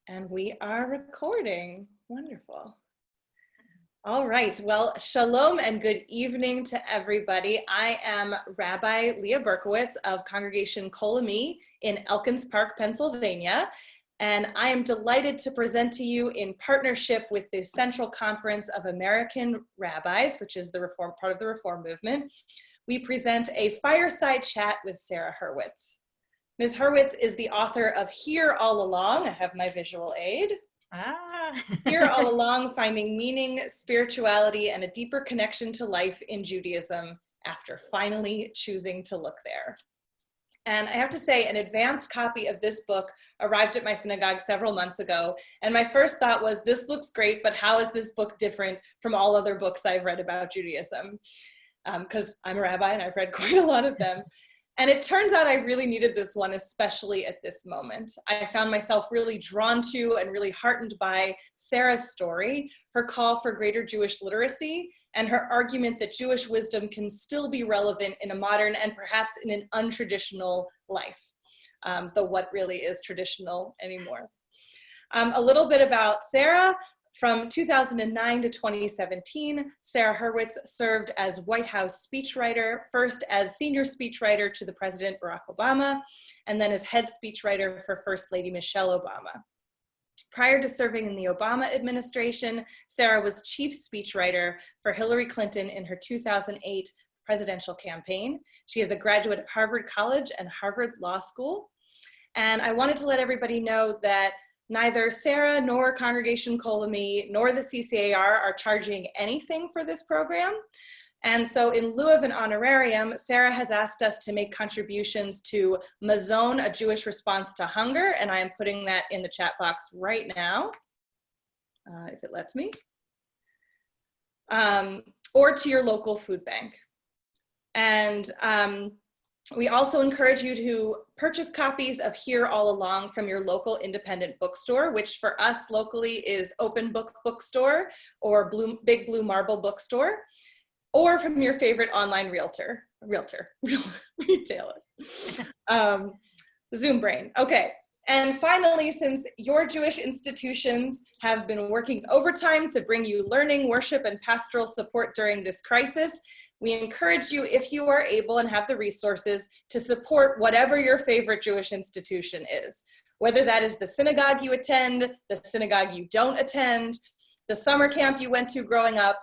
And we are recording. Wonderful. All right. Well, shalom and good evening to everybody. I am Rabbi Leah Berkowitz of Congregation Kol Ami in Elkins Park, Pennsylvania. And I am delighted to present to you in partnership with the Central Conference of American Rabbis, which is the part of the Reform movement. We present a fireside chat with Sarah Hurwitz. Ms. Hurwitz is the author of Here All Along. I have my visual aid. Here All Along, Finding Meaning, Spirituality, and a Deeper Connection to Life in Judaism After Finally Choosing to Look There. And I have to say, an advanced copy of this book arrived at my synagogue several months ago. And my first thought was, this looks great, but how is this book different from all other books I've read about Judaism? Because I'm a rabbi and I've read quite a lot of them. And it turns out I really needed this one, especially at this moment. I found myself really drawn to and really heartened by Sarah's story, her call for greater Jewish literacy, and her argument that Jewish wisdom can still be relevant in a modern and perhaps in an untraditional life, though what really is traditional anymore. A little bit about Sarah. From 2009 to 2017, Sarah Hurwitz served as White House speechwriter, first as senior speechwriter to the President Barack Obama, and then as head speechwriter for First Lady Michelle Obama. Prior to serving in the Obama administration, Sarah was chief speechwriter for Hillary Clinton in her 2008 presidential campaign. She is a graduate of Harvard College and Harvard Law School. And I wanted to let everybody know that neither Sarah nor Congregation Kol Ami nor the CCAR are charging anything for this program. And so in lieu of an honorarium, Sarah has asked us to make contributions to Mazon, a Jewish response to hunger. And I am putting that in the chat box right now, if it lets me, or to your local food bank. And we also encourage you to purchase copies of Here All Along from your local independent bookstore, which for us locally is Open Book Bookstore or Big Blue Marble Bookstore, or from your favorite online retailer, Zoom Brain. Okay, and finally, since your Jewish institutions have been working overtime to bring you learning, worship, and pastoral support during this crisis, we encourage you, if you are able and have the resources, to support whatever your favorite Jewish institution is, whether that is the synagogue you attend, the synagogue you don't attend, the summer camp you went to growing up,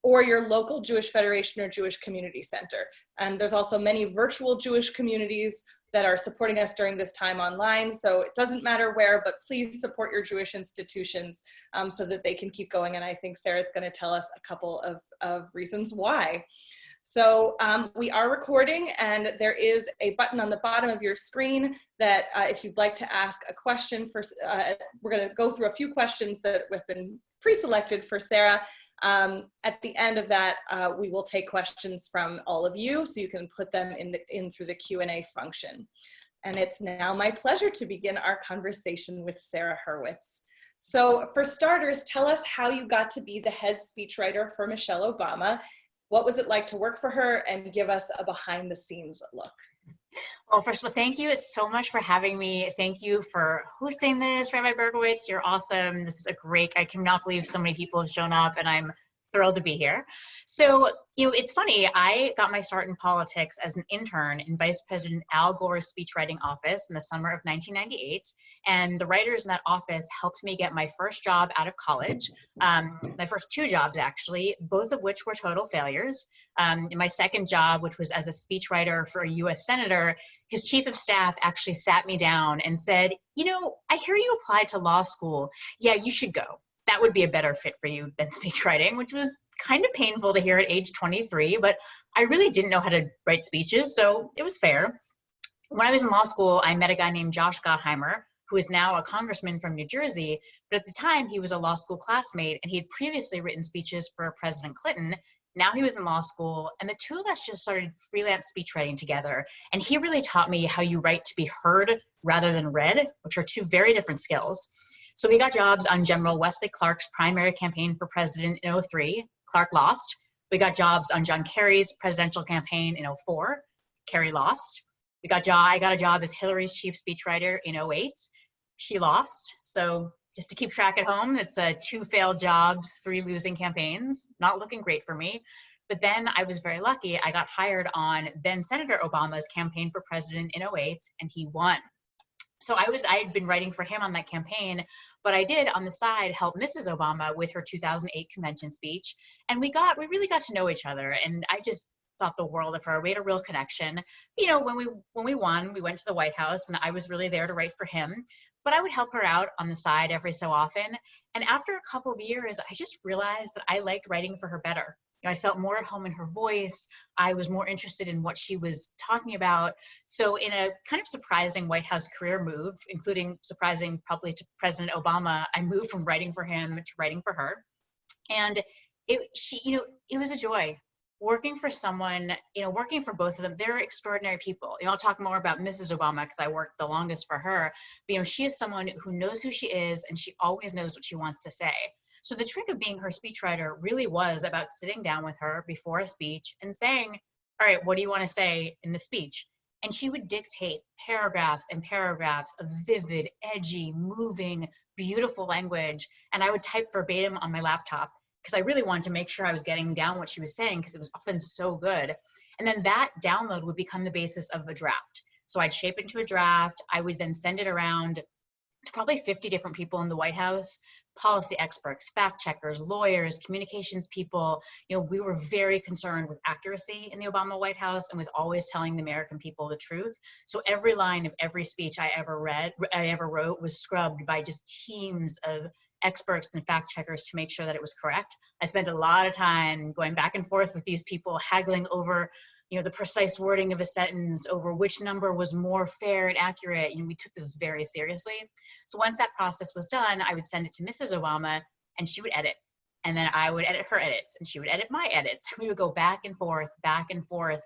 or your local Jewish Federation or Jewish Community Center. And there's also many virtual Jewish communities that are supporting us during this time online. So it doesn't matter where, but please support your Jewish institutions so that they can keep going. And I think Sarah's gonna tell us a couple of reasons why. So we are recording, and there is a button on the bottom of your screen that if you'd like to ask a question, we're gonna go through a few questions that have been pre-selected for Sarah. At the end of that, we will take questions from all of you, so you can put them in through the Q&A function. And it's now my pleasure to begin our conversation with Sarah Hurwitz. So for starters, tell us how you got to be the head speechwriter for Michelle Obama. What was it like to work for her, and give us a behind the scenes look? Well, first of all, thank you so much for having me. Thank you for hosting this, Rabbi Berkowitz. You're awesome. This is I cannot believe so many people have shown up, and I'm thrilled to be here. So, it's funny, I got my start in politics as an intern in Vice President Al Gore's speechwriting office in the summer of 1998. And the writers in that office helped me get my first job out of college, my first two jobs actually, both of which were total failures. In my second job, which was as a speechwriter for a US Senator, his chief of staff actually sat me down and said, I hear you applied to law school. Yeah, you should go. That would be a better fit for you than speechwriting, which was kind of painful to hear at age 23, but I really didn't know how to write speeches, so it was fair. When I was in law school, I met a guy named Josh Gottheimer, who is now a congressman from New Jersey, but at the time he was a law school classmate, and he had previously written speeches for President Clinton. Now he was in law school, and the two of us just started freelance speechwriting together, and he really taught me how you write to be heard rather than read, which are two very different skills. So we got jobs on General Wesley Clark's primary campaign for president in 2003. Clark lost. We got jobs on John Kerry's presidential campaign in 2004. Kerry lost. I got a job as Hillary's chief speechwriter in 2008. She lost. So just to keep track at home, it's 2 failed jobs, 3 losing campaigns, not looking great for me. But then I was very lucky. I got hired on then Senator Obama's campaign for president in '08, and he won. So I had been writing for him on that campaign, but I did on the side help Mrs. Obama with her 2008 convention speech. And we really got to know each other. And I just thought the world of her. We had a real connection. You know, when we won, we went to the White House and I was really there to write for him, but I would help her out on the side every so often. And after a couple of years, I just realized that I liked writing for her better. You know, I felt more at home in her voice. I was more interested in what she was talking about. So in a kind of surprising White House career move, including surprising probably to President Obama, I moved from writing for him to writing for her. And it was a joy working for someone, working for both of them. They're extraordinary people. I'll talk more about Mrs. Obama because I worked the longest for her. But, she is someone who knows who she is and she always knows what she wants to say. So the trick of being her speechwriter really was about sitting down with her before a speech and saying, all right, what do you want to say in the speech? And she would dictate paragraphs and paragraphs of vivid, edgy, moving, beautiful language. And I would type verbatim on my laptop because I really wanted to make sure I was getting down what she was saying because it was often so good. And then that download would become the basis of a draft. So I'd shape it into a draft. I would then send it around to probably 50 different people in the White House, policy experts, fact checkers, lawyers, communications people. We were very concerned with accuracy in the Obama White House and with always telling the American people the truth. So every line of every speech I ever wrote was scrubbed by just teams of experts and fact checkers to make sure that it was correct. I spent a lot of time going back and forth with these people, haggling over the precise wording of a sentence, over which number was more fair and accurate. We took this very seriously. So once that process was done, I would send it to Mrs. Obama and she would edit. And then I would edit her edits and she would edit my edits. We would go back and forth, back and forth.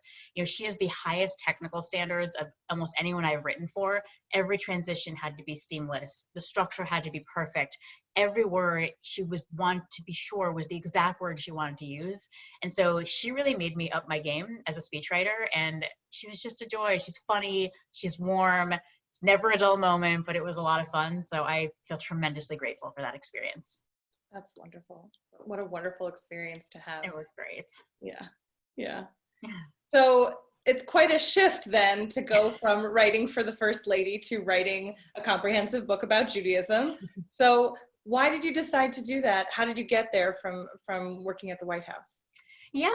She has the highest technical standards of almost anyone I've written for. Every transition had to be seamless. The structure had to be perfect. Every word she wanted to be sure was the exact word she wanted to use. And so she really made me up my game as a speechwriter. And she was just a joy. She's funny. She's warm. It's never a dull moment, but it was a lot of fun. So I feel tremendously grateful for that experience. That's wonderful. What a wonderful experience to have. It was great. Yeah. So it's quite a shift then to go from writing for the First Lady to writing a comprehensive book about Judaism. So why did you decide to do that? How did you get there from working at the White House? Yeah,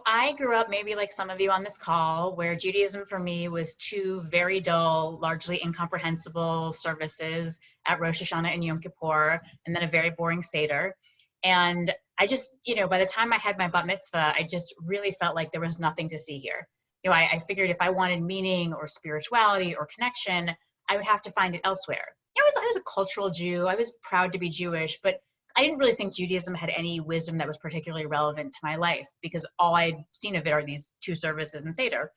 I grew up maybe like some of you on this call where Judaism for me was 2 very dull, largely incomprehensible services at Rosh Hashanah and Yom Kippur, and then a very boring Seder. And I just, by the time I had my bat mitzvah, I just really felt like there was nothing to see here. I figured if I wanted meaning or spirituality or connection, I would have to find it elsewhere. I was a cultural Jew. I was proud to be Jewish, but I didn't really think Judaism had any wisdom that was particularly relevant to my life because all I'd seen of it are these 2 services in Seder.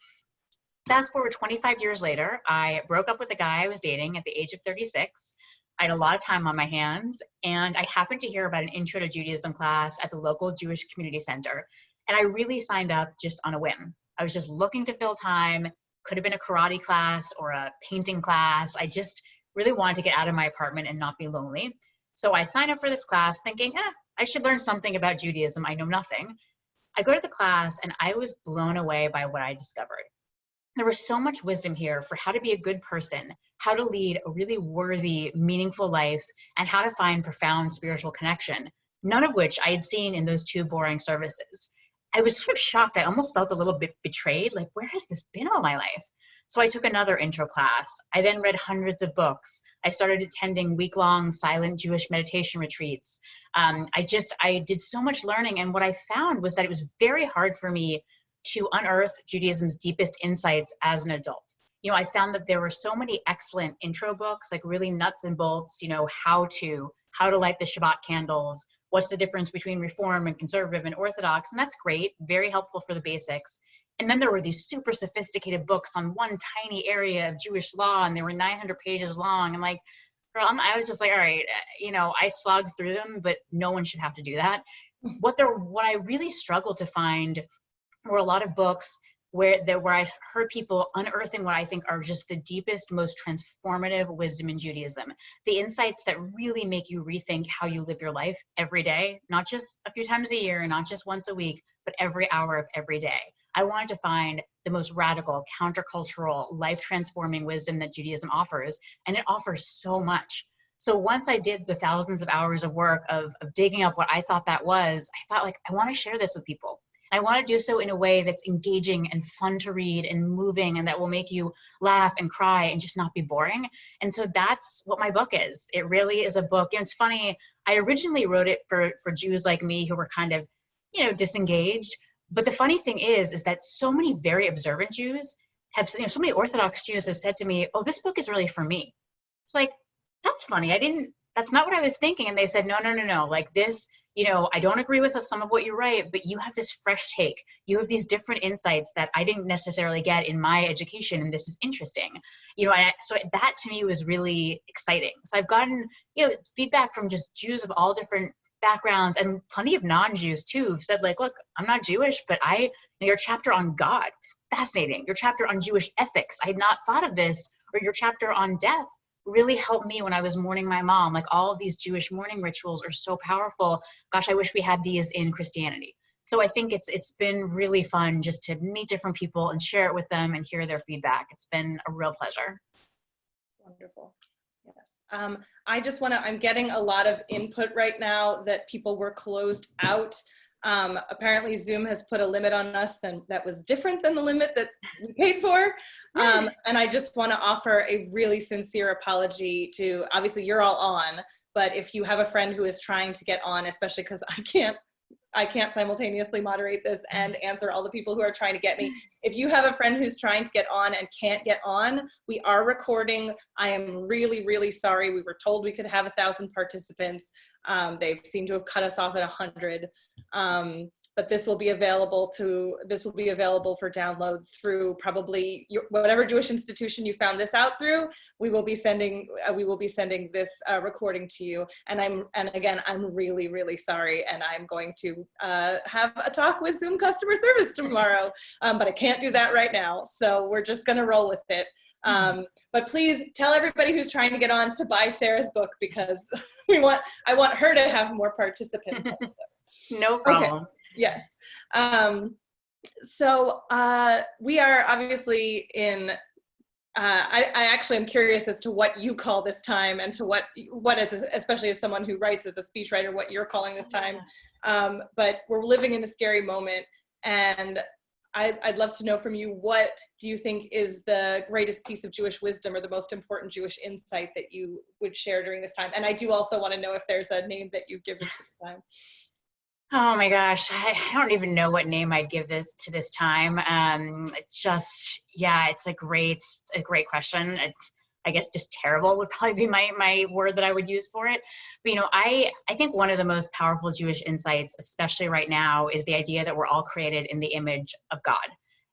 Fast forward 25 years later, I broke up with a guy I was dating at the age of 36. I had a lot of time on my hands, and I happened to hear about an Intro to Judaism class at the local Jewish community center. And I really signed up just on a whim. I was just looking to fill time. Could have been a karate class or a painting class. I just really wanted to get out of my apartment and not be lonely. So I signed up for this class thinking, I should learn something about Judaism. I know nothing. I go to the class and I was blown away by what I discovered. There was so much wisdom here for how to be a good person, how to lead a really worthy, meaningful life, and how to find profound spiritual connection, none of which I had seen in those 2 boring services. I was sort of shocked. I almost felt a little bit betrayed. Like, where has this been all my life? So I took another intro class. I then read hundreds of books. I started attending week-long silent Jewish meditation retreats. I did so much learning. And what I found was that it was very hard for me to unearth Judaism's deepest insights as an adult. I found that there were so many excellent intro books, like really nuts and bolts, how to light the Shabbat candles, what's the difference between Reform and Conservative and Orthodox. And that's great, very helpful for the basics. And then there were these super sophisticated books on one tiny area of Jewish law, and they were 900 pages long. And like, girl, I was just like, all right, I slogged through them, but no one should have to do that. What I really struggled to find were a lot of books where I've heard people unearthing what I think are just the deepest, most transformative wisdom in Judaism. The insights that really make you rethink how you live your life every day, not just a few times a year, not just once a week, but every hour of every day. I wanted to find the most radical, countercultural, life-transforming wisdom that Judaism offers, and it offers so much. So once I did the thousands of hours of work of digging up what I thought that was, I thought, like, I want to share this with people. I want to do so in a way that's engaging and fun to read and moving, and that will make you laugh and cry and just not be boring. And so that's what my book is. It really is a book. And it's funny, I originally wrote it for Jews like me who were kind of, disengaged. But the funny thing is that so many very observant Jews have, so many Orthodox Jews have said to me, oh, this book is really for me. It's like, that's funny. That's not what I was thinking. And they said, no. Like this, I don't agree with some of what you write, but you have this fresh take. You have these different insights that I didn't necessarily get in my education. And this is interesting. So that to me was really exciting. So I've gotten, feedback from just Jews of all different backgrounds and plenty of non-Jews too, who've said, like, look, I'm not Jewish, but your chapter on God is fascinating. Your chapter on Jewish ethics, I had not thought of this, or your chapter on death really helped me when I was mourning my mom. Like, all of these Jewish mourning rituals are so powerful. Gosh, I wish we had these in Christianity. So I think it's been really fun just to meet different people and share it with them and hear their feedback. It's been a real pleasure. Wonderful. Yes. I just I'm getting a lot of input right now that people were closed out. Apparently Zoom has put a limit on us that was different than the limit that we paid for. And I just want to offer a really sincere apology to, obviously you're all on, but if you have a friend who is trying to get on, especially because I can't simultaneously moderate this and answer all the people who are trying to get me. If you have a friend who's trying to get on and can't get on, we are recording. I am really, really sorry. We were told we could have 1,000 participants. They seem to have cut us off at 100. But this will be available for download through probably whatever Jewish institution you found this out through. We will be sending this recording to you. And again, I'm really, really sorry. And I'm going to have a talk with Zoom customer service tomorrow, but I can't do that right now. So we're just going to roll with it. But please tell everybody who's trying to get on to buy Sarah's book, because I want her to have more participants. No problem. Okay. Yes. So we are obviously in, I actually am curious as to what you call this time, and to what is this, especially as someone who writes as a speechwriter, what you're calling this time. But we're living in a scary moment, and I'd love to know from you, what do you think is the greatest piece of Jewish wisdom or the most important Jewish insight that you would share during this time? And I do also want to know if there's a name that you've given to the time. Oh my gosh, I don't even know what name I'd give this to this time. It's a great question. It's, I guess, just terrible would probably be my word that I would use for it. But I think one of the most powerful Jewish insights, especially right now, is the idea that we're all created in the image of God.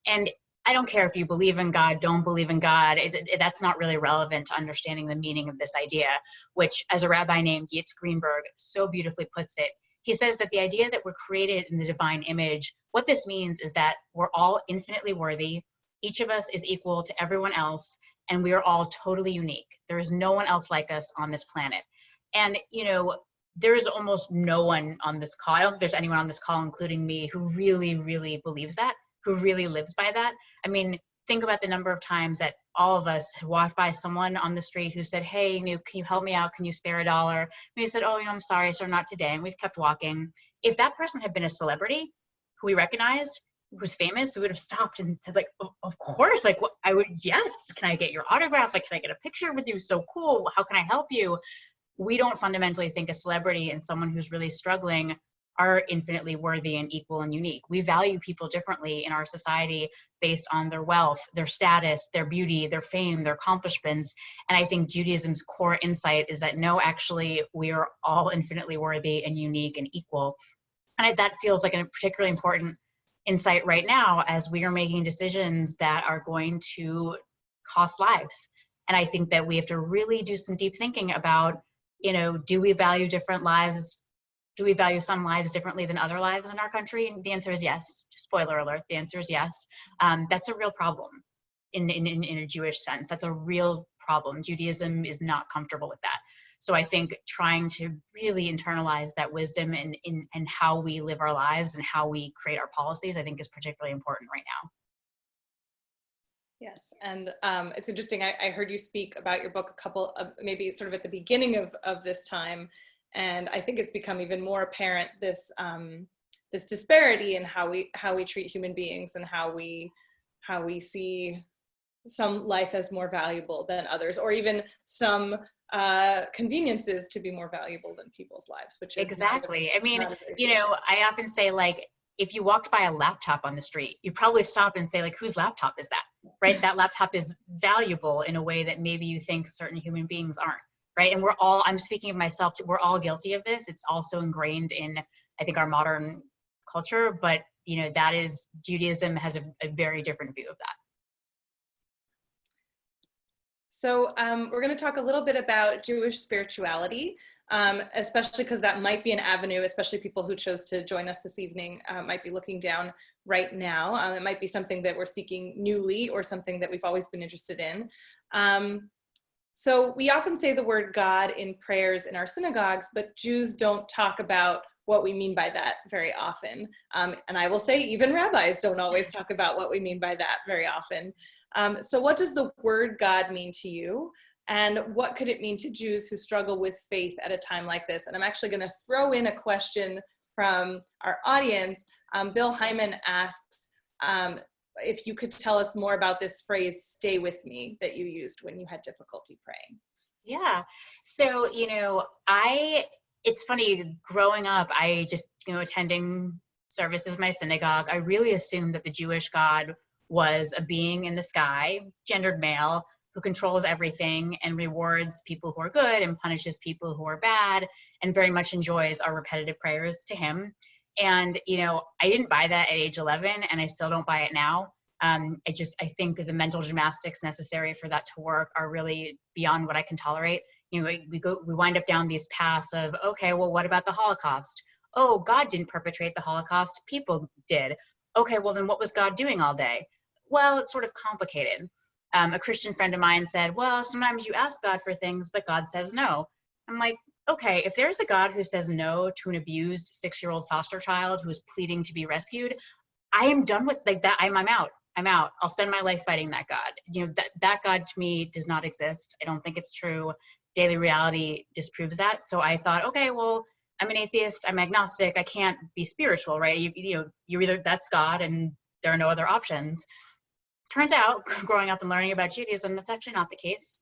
And I don't care if you believe in God, don't believe in God, that's not really relevant to understanding the meaning of this idea, which, as a rabbi named Yitzhak Greenberg so beautifully puts it, he says that the idea that we're created in the divine image, what this means is that we're all infinitely worthy. Each of us is equal to everyone else, and we are all totally unique. There is no one else like us on this planet. And, there's almost no one on this call, I don't think there's anyone on this call, including me, who really, really believes that, who really lives by that. I mean, think about the number of times that all of us have walked by someone on the street who said, hey, can you help me out? Can you spare $1? And we said, oh, I'm sorry, sir, not today. And we've kept walking. If that person had been a celebrity who we recognized, who was famous, we would have stopped and said, like, of course, like, I would, yes, can I get your autograph? Like, can I get a picture with you? So cool. How can I help you? We don't fundamentally think a celebrity and someone who's really struggling are infinitely worthy and equal and unique. We value people differently in our society based on their wealth, their status, their beauty, their fame, their accomplishments. And I think Judaism's core insight is that no, actually, we are all infinitely worthy and unique and equal. And that feels like a particularly important insight right now as we are making decisions that are going to cost lives. And I think that we have to really do some deep thinking about, do we value different lives Do we value some lives differently than other lives in our country? And the answer is yes. Spoiler alert, the answer is yes. That's a real problem in a Jewish sense. That's a real problem. Judaism is not comfortable with that. So I think trying to really internalize that wisdom in how we live our lives and how we create our policies, I think is particularly important right now. Yes, and it's interesting. I heard you speak about your book a couple of, maybe sort of at the beginning of this time, and I think it's become even more apparent this this disparity in how we treat human beings and how we see some life as more valuable than others, or even some conveniences to be more valuable than people's lives, which is exactly. I mean, you know, I often say, like, if you walked by a laptop on the street, you probably stop and say, like, whose laptop is that, right? That laptop is valuable in a way that maybe you think certain human beings aren't, right? And we're all, I'm speaking of myself, we're all guilty of this. It's also ingrained in, I think, our modern culture, but, you know, that is, Judaism has a very different view of that. So we're going to talk a little bit about Jewish spirituality, especially because that might be an avenue, especially people who chose to join us this evening might be looking down right now. It might be something that we're seeking newly or something that we've always been interested in. So we often say the word God in prayers in our synagogues, but Jews don't talk about what we mean by that very often. And I will say even rabbis don't always talk about what we mean by that very often. So what does the word God mean to you? And what could it mean to Jews who struggle with faith at a time like this? And I'm actually going to throw in a question from our audience. Bill Hyman asks if you could tell us more about this phrase, "stay with me," that you used when you had difficulty praying. Yeah. So, you know, it's funny, growing up, I just, you know, attending services in my synagogue, I really assumed that the Jewish God was a being in the sky, gendered male, who controls everything and rewards people who are good and punishes people who are bad, and very much enjoys our repetitive prayers to him. And, you know, I didn't buy that at age 11, and I still don't buy it now. I think the mental gymnastics necessary for that to work are really beyond what I can tolerate. You know, we wind up down these paths of, okay, well, what about the Holocaust? Oh, God didn't perpetrate the Holocaust, people did. Okay, well, then what was God doing all day? Well, it's sort of complicated. A Christian friend of mine said, well, sometimes you ask God for things, but God says no. I'm like, okay, if there's a God who says no to an abused 6-year-old foster child who is pleading to be rescued, I am done with like that. I'm out. I'll spend my life fighting that God. You know, that God to me does not exist. I don't think it's true. Daily reality disproves that. So I thought, okay, well, I'm an atheist, I'm agnostic, I can't be spiritual, right? You're either, that's God and there are no other options. Turns out, growing up and learning about Judaism, that's actually not the case.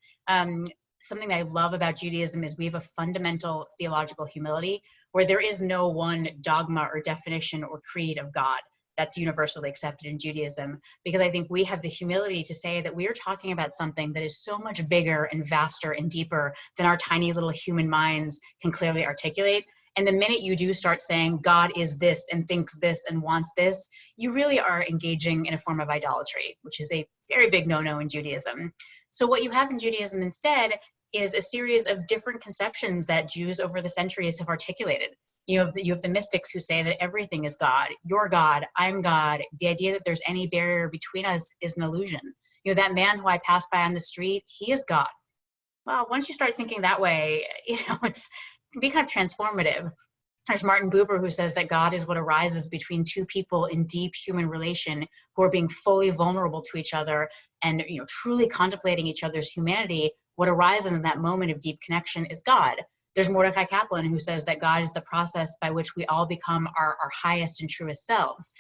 Something that I love about Judaism is we have a fundamental theological humility where there is no one dogma or definition or creed of God that's universally accepted in Judaism, because I think we have the humility to say that we are talking about something that is so much bigger and vaster and deeper than our tiny little human minds can clearly articulate. And the minute you do start saying God is this and thinks this and wants this, you really are engaging in a form of idolatry, which is a very big no-no in Judaism. So what you have in Judaism instead is a series of different conceptions that Jews over the centuries have articulated. You have the mystics who say that everything is God. You're God, I'm God. The idea that there's any barrier between us is an illusion. You know, that man who I passed by on the street, he is God. Well, once you start thinking that way, you know, it can be kind of transformative. There's Martin Buber who says that God is what arises between two people in deep human relation who are being fully vulnerable to each other and, you know, truly contemplating each other's humanity. What arises in that moment of deep connection is God. There's Mordecai Kaplan who says that God is the process by which we all become our highest and truest selves.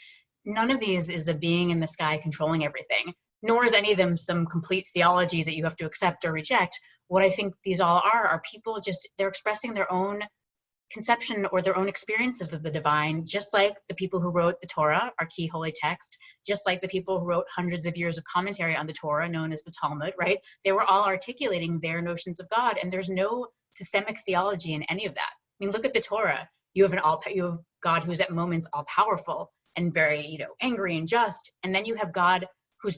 None of these is a being in the sky controlling everything, nor is any of them some complete theology that you have to accept or reject. What I think these all are people just, they're expressing their own conception or their own experiences of the divine, just like the people who wrote the Torah, our key holy text, just like the people who wrote hundreds of years of commentary on the Torah, known as the Talmud, right? They were all articulating their notions of God, and there's no systemic theology in any of that. I mean, look at the Torah. You have God who's at moments all powerful and very, you know, angry and just, and then you have God who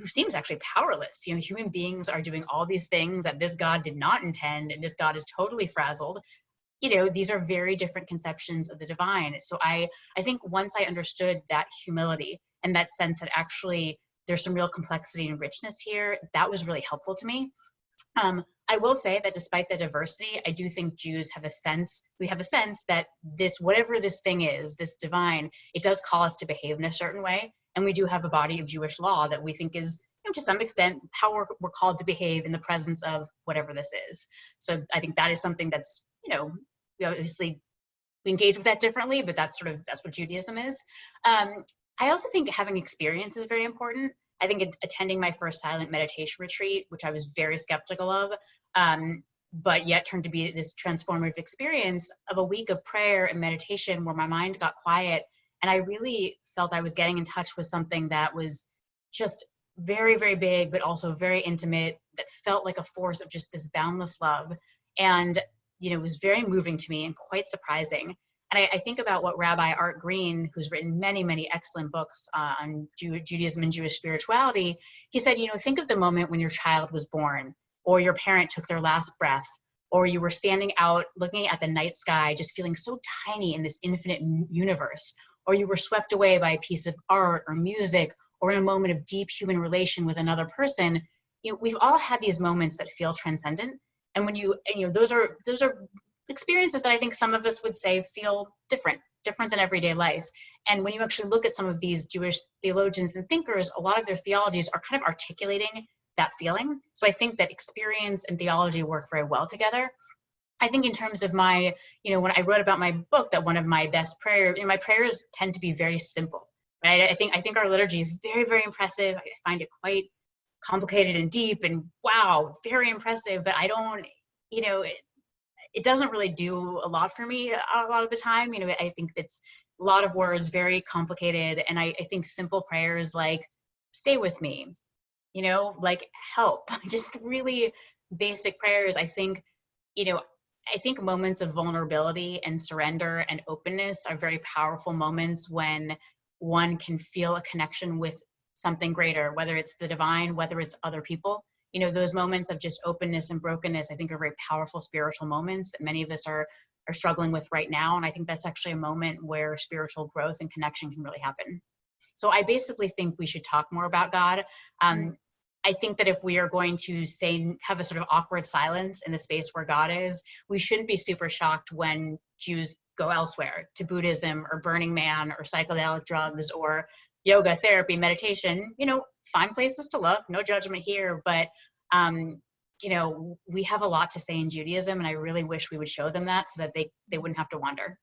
seems actually powerless. You know, human beings are doing all these things that this God did not intend, and this God is totally frazzled. these are very different conceptions of the divine. So I think once I understood that humility and that sense that actually there's some real complexity and richness here, that was really helpful to me. I will say that despite the diversity, I do think Jews have a sense that this, whatever this thing is, this divine, it does call us to behave in a certain way. And we do have a body of Jewish law that we think is, to some extent, how we're called to behave in the presence of whatever this is. So I think that is something that's, we obviously we engage with that differently, but that's what Judaism is. I also think having experience is very important. I think attending my first silent meditation retreat, which I was very skeptical of, but yet turned to be this transformative experience of a week of prayer and meditation where my mind got quiet. And I really felt I was getting in touch with something that was just very, very big, but also very intimate, that felt like a force of just this boundless love. And, it was very moving to me and quite surprising. And I think about what Rabbi Art Green, who's written many, many excellent books on Judaism and Jewish spirituality, he said, think of the moment when your child was born, or your parent took their last breath, or you were standing out looking at the night sky, just feeling so tiny in this infinite universe, or you were swept away by a piece of art or music, or in a moment of deep human relation with another person. We've all had these moments that feel transcendent. And when those are experiences that I think some of us would say feel different than everyday life. And when you actually look at some of these Jewish theologians and thinkers, a lot of their theologies are kind of articulating that feeling. So I think that experience and theology work very well together. I think in terms of my, when I wrote about my book, that one of my best prayers, my prayers tend to be very simple. Right? I think our liturgy is very, very impressive. I find it quite complicated and deep and wow, very impressive, but I don't, it doesn't really do a lot for me a lot of the time. I think it's a lot of words, very complicated. And I think simple prayers like, stay with me, like help, just really basic prayers. I think moments of vulnerability and surrender and openness are very powerful moments when one can feel a connection with something greater, whether it's the divine, whether it's other people. Those moments of just openness and brokenness, I think are very powerful spiritual moments that many of us are struggling with right now. And I think that's actually a moment where spiritual growth and connection can really happen. So I basically think we should talk more about God. I think that if we are going to have a sort of awkward silence in the space where God is, we shouldn't be super shocked when Jews go elsewhere to Buddhism or Burning Man or psychedelic drugs or yoga, therapy, meditation, find places to look, no judgment here, but, we have a lot to say in Judaism, and I really wish we would show them that so that they wouldn't have to wonder.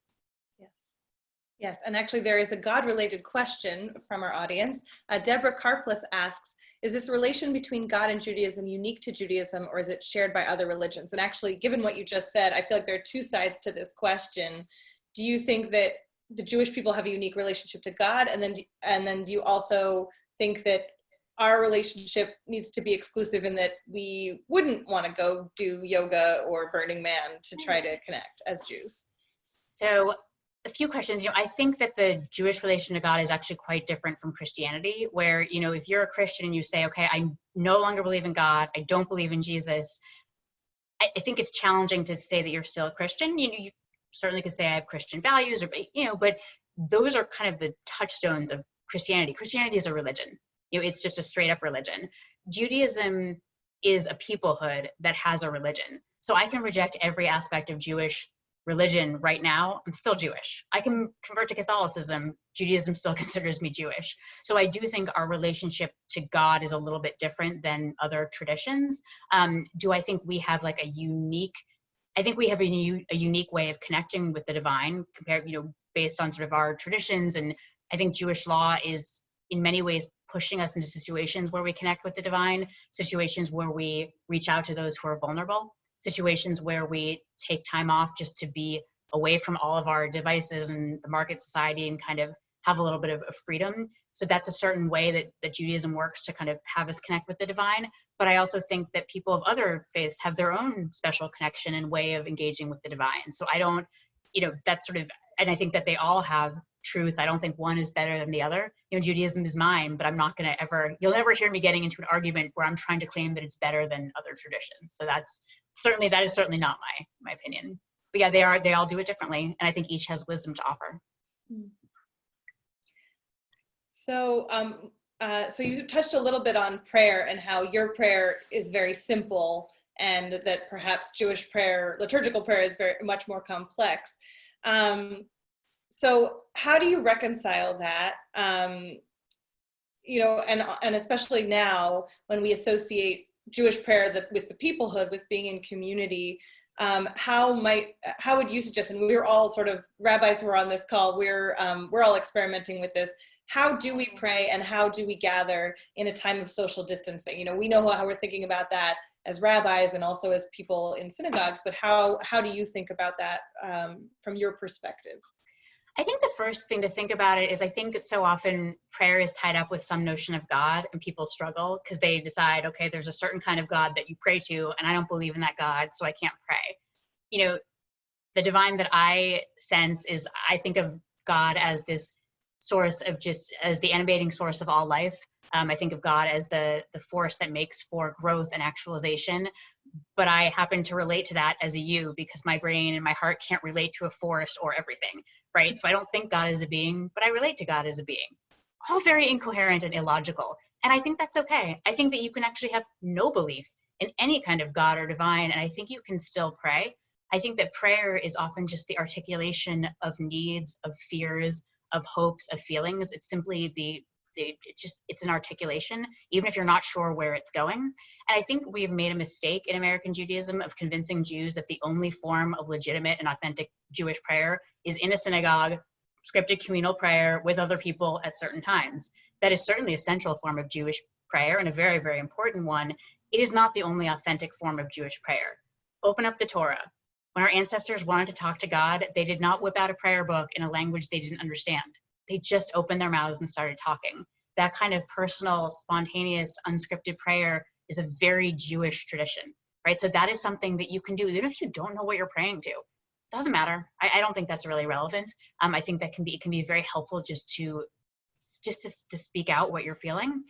Yes, and actually there is a God-related question from our audience. Deborah Karplus asks, is this relation between God and Judaism unique to Judaism, or is it shared by other religions? And actually, given what you just said, I feel like there are two sides to this question. Do you think that the Jewish people have a unique relationship to God, and then do you also think that our relationship needs to be exclusive in that we wouldn't want to go do yoga or Burning Man to try to connect as Jews? So a few questions. I think that the Jewish relation to God is actually quite different from Christianity, where, if you're a Christian and you say, okay, I no longer believe in God, I don't believe in Jesus, I think it's challenging to say that you're still a Christian. You certainly could say I have Christian values, but those are kind of the touchstones of Christianity. Christianity is a religion. It's just a straight up religion. Judaism is a peoplehood that has a religion. So I can reject every aspect of Jewish religion right now. I'm still Jewish. I can convert to Catholicism. Judaism still considers me Jewish. So I do think our relationship to God is a little bit different than other traditions. Do I think we have like a unique way of connecting with the divine compared, based on sort of our traditions. And I think Jewish law is in many ways pushing us into situations where we connect with the divine, situations where we reach out to those who are vulnerable, situations where we take time off just to be away from all of our devices and the market society and kind of have a little bit of freedom. So that's a certain way that Judaism works to kind of have us connect with the divine. But I also think that people of other faiths have their own special connection and way of engaging with the divine. So I don't, that's sort of, and I think that they all have truth. I don't think one is better than the other. Judaism is mine, but I'm not going to you'll never hear me getting into an argument where I'm trying to claim that it's better than other traditions. So that is certainly not my opinion. yeah, they all do it differently. And I think each has wisdom to offer. So, so you touched a little bit on prayer and how your prayer is very simple, and that perhaps Jewish prayer, liturgical prayer, is very much more complex. So how do you reconcile that? You know, and especially now when we associate Jewish prayer with the peoplehood, with being in community, how would you suggest? And we're all sort of rabbis who are on this call. We're all experimenting with this. How do we pray, and how do we gather in a time of social distancing? You know, we know how we're thinking about that as rabbis and also as people in synagogues, but how do you think about that from your perspective? I think the first thing to think about it is, I think so often prayer is tied up with some notion of God, and people struggle because they decide, okay, there's a certain kind of God that you pray to, and I don't believe in that God, so I can't pray. You know, the divine that I sense is, I think of God as this source of as the animating source of all life. I think of God as the force that makes for growth and actualization. But I happen to relate to that as a you, because my brain and my heart can't relate to a forest or everything, right? So I don't think God is a being, but I relate to God as a being. All very incoherent and illogical. And I think that's okay. I think that you can actually have no belief in any kind of God or divine, and I think you can still pray. I think that prayer is often just the articulation of needs, of fears, of hopes, of feelings. It's simply it's an articulation, even if you're not sure where it's going. And I think we've made a mistake in American Judaism of convincing Jews that the only form of legitimate and authentic Jewish prayer is in a synagogue, scripted communal prayer with other people at certain times. That is certainly a central form of Jewish prayer, and a very, very important one. It is not the only authentic form of Jewish prayer. Open up the Torah. When our ancestors wanted to talk to God, they did not whip out a prayer book in a language they didn't understand. They just opened their mouths and started talking. That kind of personal, spontaneous, unscripted prayer is a very Jewish tradition, right? So that is something that you can do, even if you don't know what you're praying to. It doesn't matter. I don't think that's really relevant. I think that it can be very helpful just to speak out what you're feeling.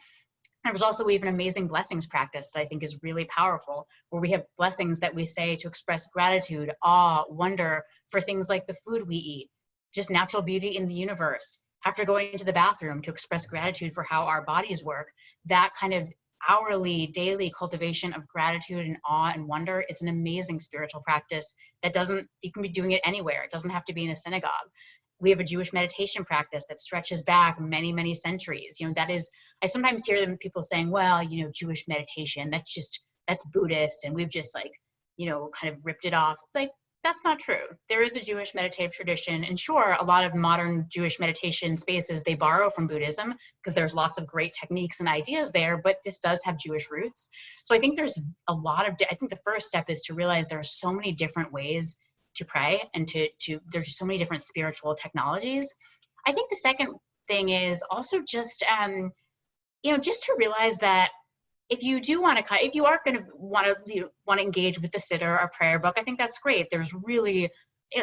There's also even amazing blessings practice that I think is really powerful, where we have blessings that we say to express gratitude, awe, wonder for things like the food we eat, just natural beauty in the universe. After going to the bathroom, to express gratitude for how our bodies work. That kind of hourly, daily cultivation of gratitude and awe and wonder is an amazing spiritual practice that you can be doing it anywhere. It doesn't have to be in a synagogue. We have a Jewish meditation practice that stretches back many, many centuries. You know, I sometimes hear them, people saying, well, you know, Jewish meditation, that's Buddhist, and we've just kind of ripped it off. It's like, that's not true. There is a Jewish meditative tradition, and sure, a lot of modern Jewish meditation spaces, they borrow from Buddhism because there's lots of great techniques and ideas there, but this does have Jewish roots. So I think there's I think the first step is to realize there are so many different ways to pray, and there's so many different spiritual technologies. I think the second thing is also just, just to realize that if you do want to, if you are going to want to engage with the siddur or prayer book, I think that's great. There's really,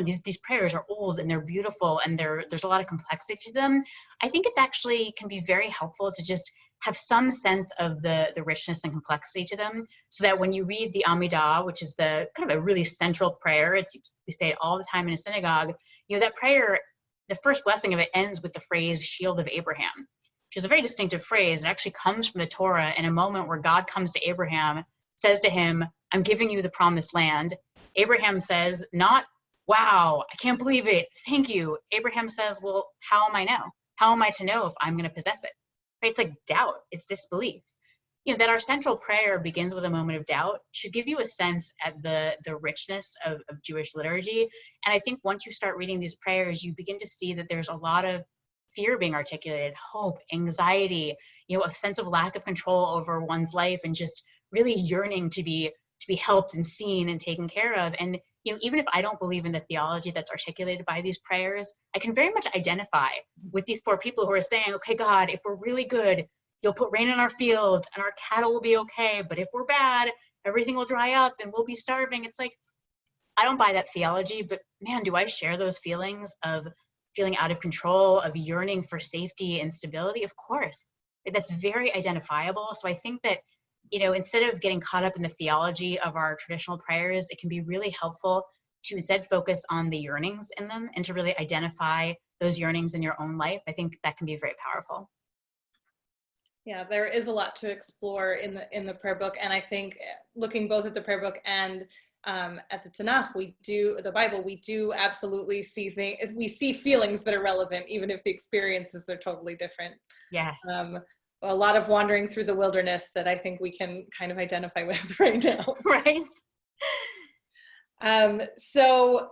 these prayers are old and they're beautiful, and there's a lot of complexity to them. I think it's actually can be very helpful to just have some sense of the richness and complexity to them, so that when you read the Amidah, which is the kind of a really central prayer, we say it all the time in a synagogue, that prayer, the first blessing of it ends with the phrase "Shield of Abraham," which is a very distinctive phrase. It actually comes from the Torah in a moment where God comes to Abraham, says to him, "I'm giving you the promised land." Abraham says, not, "Wow, I can't believe it, thank you." Abraham says, "Well, how am I now? How am I to know if I'm going to possess it?" Right? It's like doubt, it's disbelief. That our central prayer begins with a moment of doubt should give you a sense at the richness of Jewish liturgy. And I think once you start reading these prayers, you begin to see that there's a lot of fear being articulated, hope, anxiety, a sense of lack of control over one's life, and just really yearning to be helped and seen and taken care of. And even if I don't believe in the theology that's articulated by these prayers, I can very much identify with these poor people who are saying, okay, God, if we're really good, you'll put rain in our fields and our cattle will be okay. But if we're bad, everything will dry up and we'll be starving. It's like, I don't buy that theology, but man, do I share those feelings of feeling out of control, of yearning for safety and stability? Of course. That's very identifiable. So I think that, instead of getting caught up in the theology of our traditional prayers, it can be really helpful to instead focus on the yearnings in them and to really identify those yearnings in your own life, I think that can be very powerful. Yeah, there is a lot to explore in the prayer book, and I think looking both at the prayer book and at the Tanakh, the Bible, we do absolutely see things. We see feelings that are relevant, even if the experiences are totally different. Yes. A lot of wandering through the wilderness that I think we can kind of identify with right now. Right. So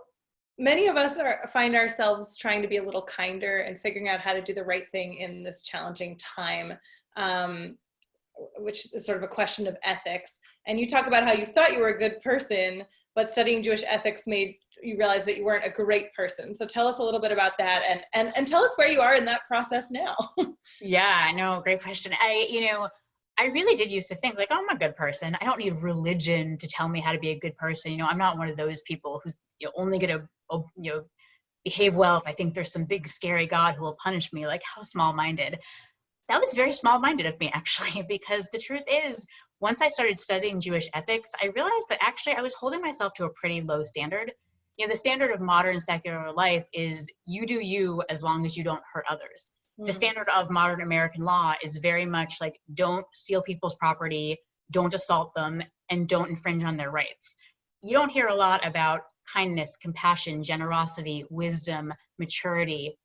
many of us find ourselves trying to be a little kinder and figuring out how to do the right thing in this challenging time, which is sort of a question of ethics. And you talk about how you thought you were a good person, but studying Jewish ethics made you realize that you weren't a great person. So tell us a little bit about that, and tell us where you are in that process now. Yeah, no, great question. I really did used to think like, oh, I'm a good person. I don't need religion to tell me how to be a good person. I'm not one of those people who's only going to, behave well if I think there's some big scary God who will punish me. Like, how small-minded. That was very small-minded of me, actually, because the truth is, once I started studying Jewish ethics, I realized that actually I was holding myself to a pretty low standard. The standard of modern secular life is you do you as long as you don't hurt others. The standard of modern American law is very much like, don't steal people's property, don't assault them, and don't infringe on their rights. You don't hear a lot about kindness, compassion, generosity, wisdom, maturity,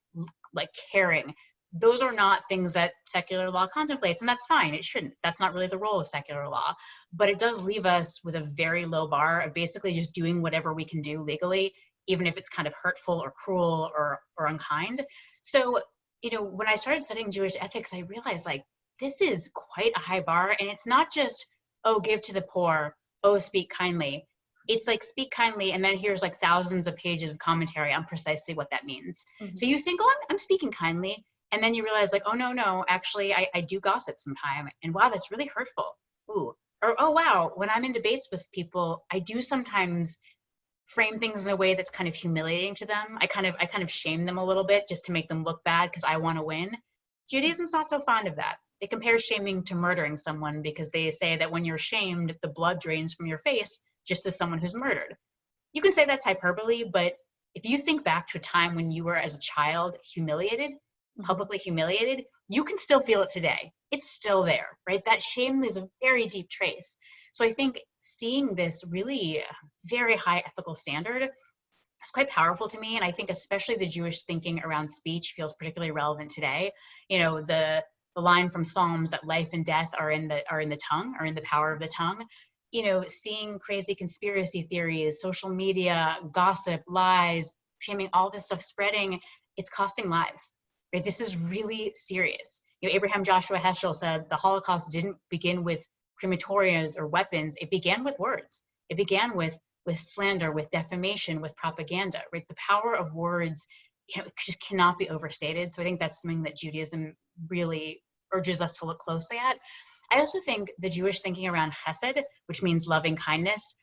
like caring. Those are not things that secular law contemplates, and that's fine. It shouldn't. That's not really the role of secular law. But it does leave us with a very low bar of basically just doing whatever we can do legally, even if it's kind of hurtful or cruel or unkind. So, when I started studying Jewish ethics, I realized like, this is quite a high bar. And it's not just, oh, give to the poor, oh, speak kindly. It's like, speak kindly, and then here's like thousands of pages of commentary on precisely what that means. So you think, oh, I'm speaking kindly. And then you realize like, oh, no, actually, I do gossip sometime. And wow, that's really hurtful. Ooh. Or, oh, wow, when I'm in debates with people, I do sometimes frame things in a way that's kind of humiliating to them. I kind of shame them a little bit just to make them look bad because I want to win. Judaism's not so fond of that. They compare shaming to murdering someone because they say that when you're shamed, the blood drains from your face just as someone who's murdered. You can say that's hyperbole, but if you think back to a time when you were as a child humiliated, publicly humiliated, you can still feel it today. It's still there, right? That shame leaves a very deep trace. So I think seeing this really very high ethical standard is quite powerful to me. And I think especially the Jewish thinking around speech feels particularly relevant today. The line from Psalms that life and death are in the tongue, or in the power of the tongue. Seeing crazy conspiracy theories, social media, gossip, lies, shaming, all this stuff spreading, it's costing lives. Right? This is really serious. Abraham Joshua Heschel said the Holocaust didn't begin with crematoriums or weapons. It began with words. It began with slander, with defamation, with propaganda. Right? The power of words, just cannot be overstated. So I think that's something that Judaism really urges us to look closely at. I also think the Jewish thinking around chesed, which means loving kindness,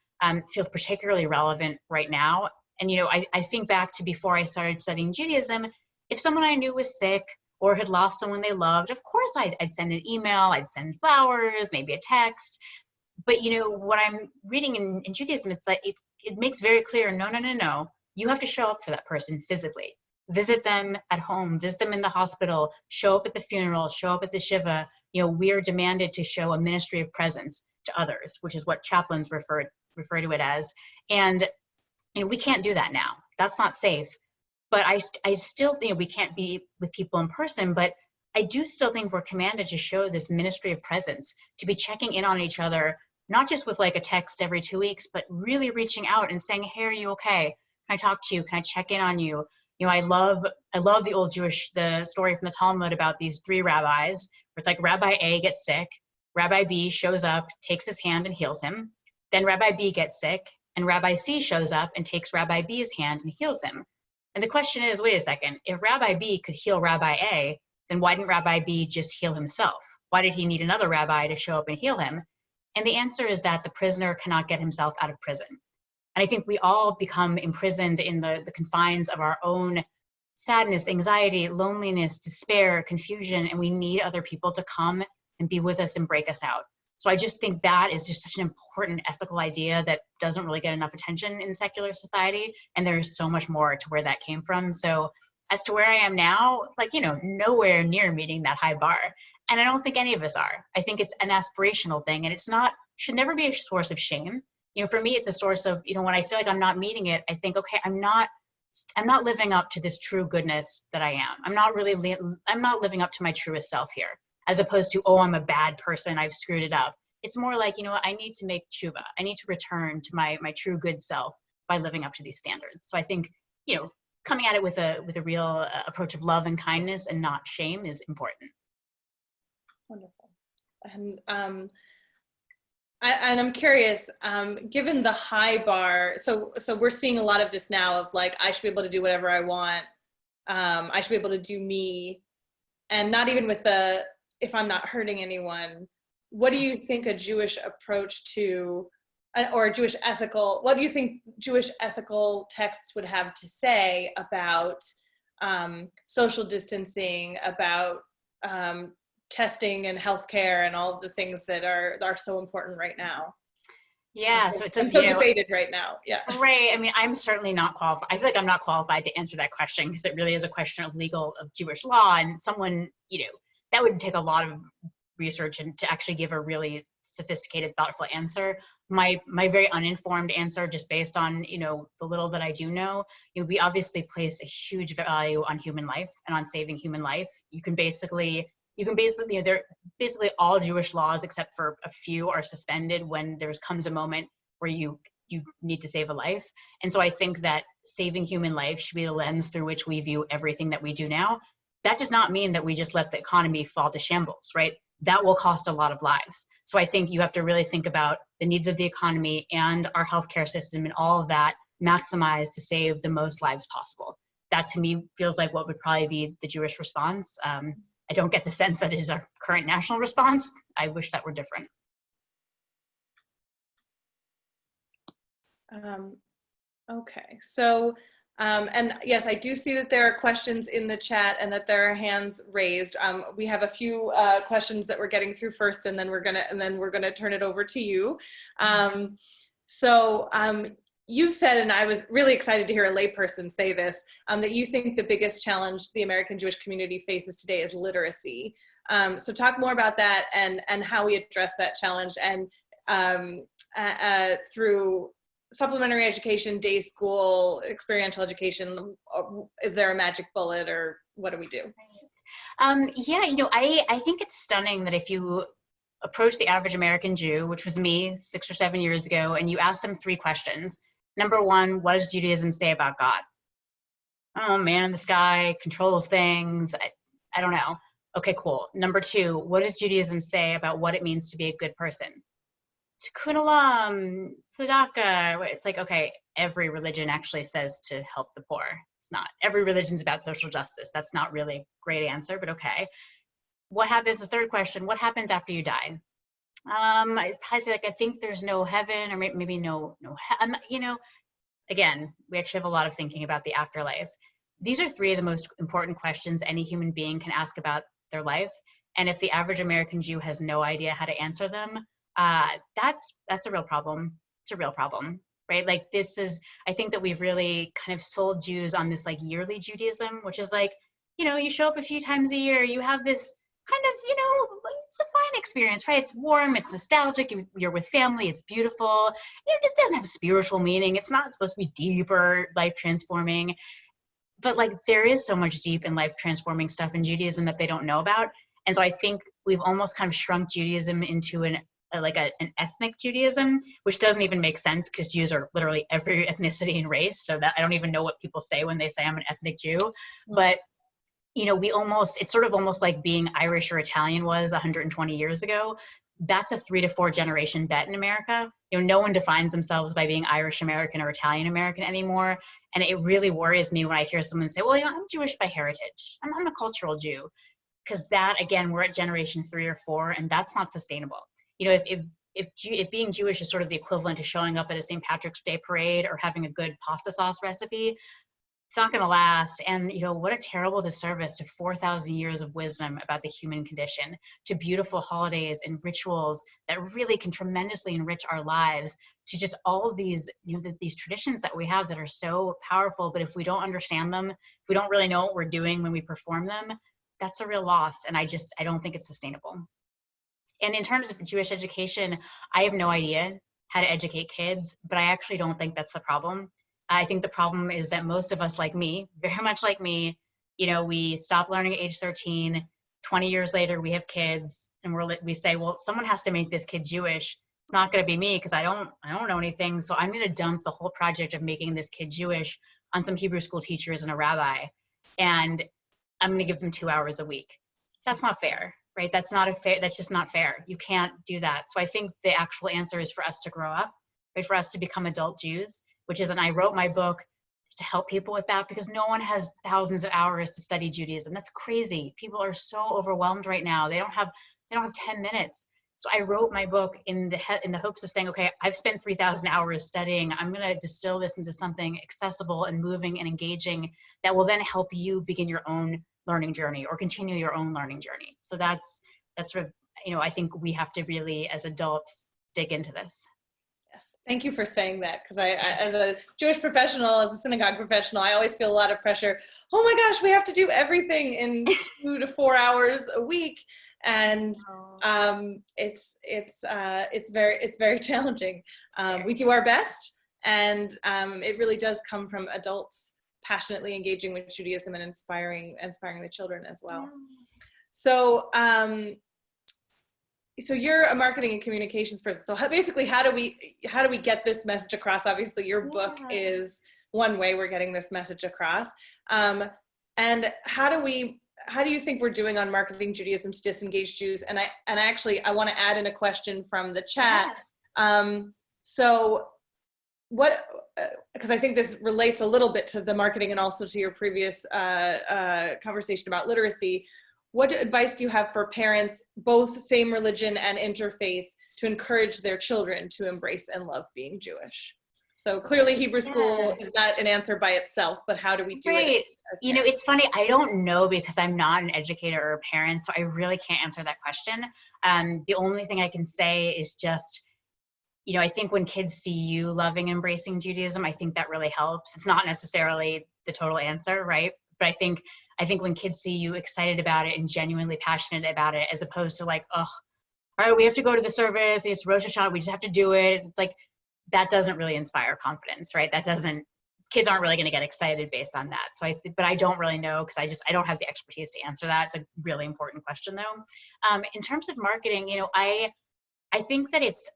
feels particularly relevant right now. And I think back to before I started studying Judaism. If someone I knew was sick or had lost someone they loved, of course I'd send an email, I'd send flowers, maybe a text. But what I'm reading in Judaism, it's like it makes very clear, no. You have to show up for that person physically. Visit them at home, visit them in the hospital, show up at the funeral, show up at the shiva. We are demanded to show a ministry of presence to others, which is what chaplains refer to it as. And we can't do that now. That's not safe. But I still think we can't be with people in person, but I do still think we're commanded to show this ministry of presence, to be checking in on each other, not just with like a text every 2 weeks, but really reaching out and saying, hey, are you okay? Can I talk to you? Can I check in on you? I love the story from the Talmud about these 3 rabbis, where it's like Rabbi A gets sick, Rabbi B shows up, takes his hand and heals him. Then Rabbi B gets sick, and Rabbi C shows up and takes Rabbi B's hand and heals him. And the question is, wait a second, if Rabbi B could heal Rabbi A, then why didn't Rabbi B just heal himself? Why did he need another rabbi to show up and heal him? And the answer is that the prisoner cannot get himself out of prison. And I think we all become imprisoned in the confines of our own sadness, anxiety, loneliness, despair, confusion, and we need other people to come and be with us and break us out. So I just think that is just such an important ethical idea that doesn't really get enough attention in secular society. And there's so much more to where that came from. So as to where I am now, like, you know, nowhere near meeting that high bar. And I don't think any of us are. I think it's an aspirational thing, and should never be a source of shame. You know, for me, it's a source of, you know, when I feel like I'm not meeting it, I think, okay, I'm not living up to this true goodness that I am. I'm not living up to my truest self here, as opposed to, oh, I'm a bad person, I've screwed it up. It's more like, you know what, I need to make tshuva. I need to return to my true good self by living up to these standards. So I think, you know, coming at it with a real approach of love and kindness and not shame is important. Wonderful. And I'm curious, given the high bar, so we're seeing a lot of this now of like, I should be able to do whatever I want. I should be able to do me, and not even with if I'm not hurting anyone. What do you think a Jewish approach to, or a Jewish ethical, what do you think Jewish ethical texts would have to say about social distancing, about testing and healthcare and all of the things that are so important right now? Yeah, so it's so debated right now. Yeah. Right. I mean, I'm certainly not qualified. I feel like I'm not qualified to answer that question, because it really is a question of Jewish law, and someone, you know, that would take a lot of research and to actually give a really sophisticated, thoughtful answer. My very uninformed answer, just based on, you know, the little that I do know, you know, we obviously place a huge value on human life and on saving human life. You can basically, you know, they're basically all Jewish laws except for a few are suspended when comes a moment where you need to save a life. And so I think that saving human life should be the lens through which we view everything that we do now. That does not mean that we just let the economy fall to shambles, right? That will cost a lot of lives. So I think you have to really think about the needs of the economy and our healthcare system and all of that maximized to save the most lives possible. That to me feels like what would probably be the Jewish response. I don't get the sense that is our current national response. I wish that were different. Okay, so, and yes, I do see that there are questions in the chat and that there are hands raised. We have a few questions that we're getting through first, and then we're gonna turn it over to you. You've said, and I was really excited to hear a layperson say this, that you think the biggest challenge the American Jewish community faces today is literacy. So talk more about that and how we address that challenge, and through supplementary education, day school, experiential education. Is there a magic bullet, or what do we do? Yeah, you know, I think it's stunning that if you approach the average American Jew, which was me 6 or 7 years ago, and you ask them 3 questions. Number 1, what does Judaism say about God? Oh, man in the sky, controls things. I don't know. Okay, cool. Number 2, what does Judaism say about what it means to be a good person? Tikkun olam, tzedakah. It's like, okay, every religion actually says to help the poor. It's not. Every religion's about social justice. That's not really a great answer, but okay. What happens, the third question, what happens after you die? I say, like, I think there's no heaven, or maybe no, you know, again, we actually have a lot of thinking about the afterlife. These are 3 of the most important questions any human being can ask about their life. And if the average American Jew has no idea how to answer them, that's a real problem. It's a real problem, right? Like, I think that we've really kind of sold Jews on this like yearly Judaism, which is like, you know, you show up a few times a year, you have this kind of, you know, it's a fine experience, right? It's warm, it's nostalgic, you're with family, it's beautiful. It doesn't have spiritual meaning. It's not supposed to be deep or life transforming. But like, there is so much deep and life transforming stuff in Judaism that they don't know about. And so I think we've almost kind of shrunk Judaism into an ethnic Judaism, which doesn't even make sense, because Jews are literally every ethnicity and race. So that I don't even know what people say when they say I'm an ethnic Jew. But you know, it's sort of almost like being Irish or Italian was 120 years ago. That's a 3 to 4 generation bet in America. You know, no one defines themselves by being Irish American or Italian American anymore. And it really worries me when I hear someone say, well, you know, I'm Jewish by heritage. I'm a cultural Jew. Because that, again, we're at generation 3 or 4, and that's not sustainable. You know, if being Jewish is sort of the equivalent to showing up at a St. Patrick's Day parade or having a good pasta sauce recipe, It's not going to last. And, what a terrible disservice to 4,000 years of wisdom about the human condition, to beautiful holidays and rituals that really can tremendously enrich our lives, to just all of these, these traditions that we have that are so powerful. But if we don't understand them, if we don't really know what we're doing when we perform them, that's a real loss. And I don't think it's sustainable. And in terms of Jewish education, I have no idea how to educate kids, but I actually don't think that's the problem. I think the problem is that most of us, like me, very much like me, we stop learning at age 13, 20 years later, we have kids, and we say, well, someone has to make this kid Jewish. It's not going to be me because I don't know anything. So I'm going to dump the whole project of making this kid Jewish on some Hebrew school teachers and a rabbi, and I'm going to give them 2 hours a week. That's not fair, right? That's just not fair. You can't do that. So I think the actual answer is for us to grow up, right? For us to become adult Jews, and I wrote my book to help people with that, because no one has thousands of hours to study Judaism. That's crazy. People are so overwhelmed right now. They don't have 10 minutes. So I wrote my book in the hopes of saying, okay, I've spent 3,000 hours studying. I'm going to distill this into something accessible and moving and engaging that will then help you begin your own learning journey or continue your own learning journey. So that's sort of, I think we have to really, as adults, dig into this. Thank you for saying that, because I, as a Jewish professional, as a synagogue professional, I always feel a lot of pressure. Oh my gosh, we have to do everything in 2 to 4 hours a week, and it's very challenging. We do our best, and it really does come from adults passionately engaging with Judaism and inspiring the children as well. So you're a marketing and communications person. So basically, how do we get this message across? Obviously, your book is one way we're getting this message across. And how do you think we're doing on marketing Judaism to disengage Jews? And I want to add in a question from the chat. So what? Because I think this relates a little bit to the marketing and also to your previous conversation about literacy. What advice do you have for parents, both same religion and interfaith, to encourage their children to embrace and love being Jewish? So clearly Hebrew school is not an answer by itself, but how do we do it? It's funny, I don't know, because I'm not an educator or a parent, so I really can't answer that question. The only thing I can say is just, I think when kids see you loving and embracing Judaism, I think that really helps. It's not necessarily the total answer, right? But I think when kids see you excited about it and genuinely passionate about it, as opposed to like, oh, all right, we have to go to the service, it's Rosh Hashanah, we just have to do it. It's like, that doesn't really inspire confidence, right? Kids aren't really going to get excited based on that. So but I don't really know, because I don't have the expertise to answer that. It's a really important question though. In terms of marketing, I think that it's,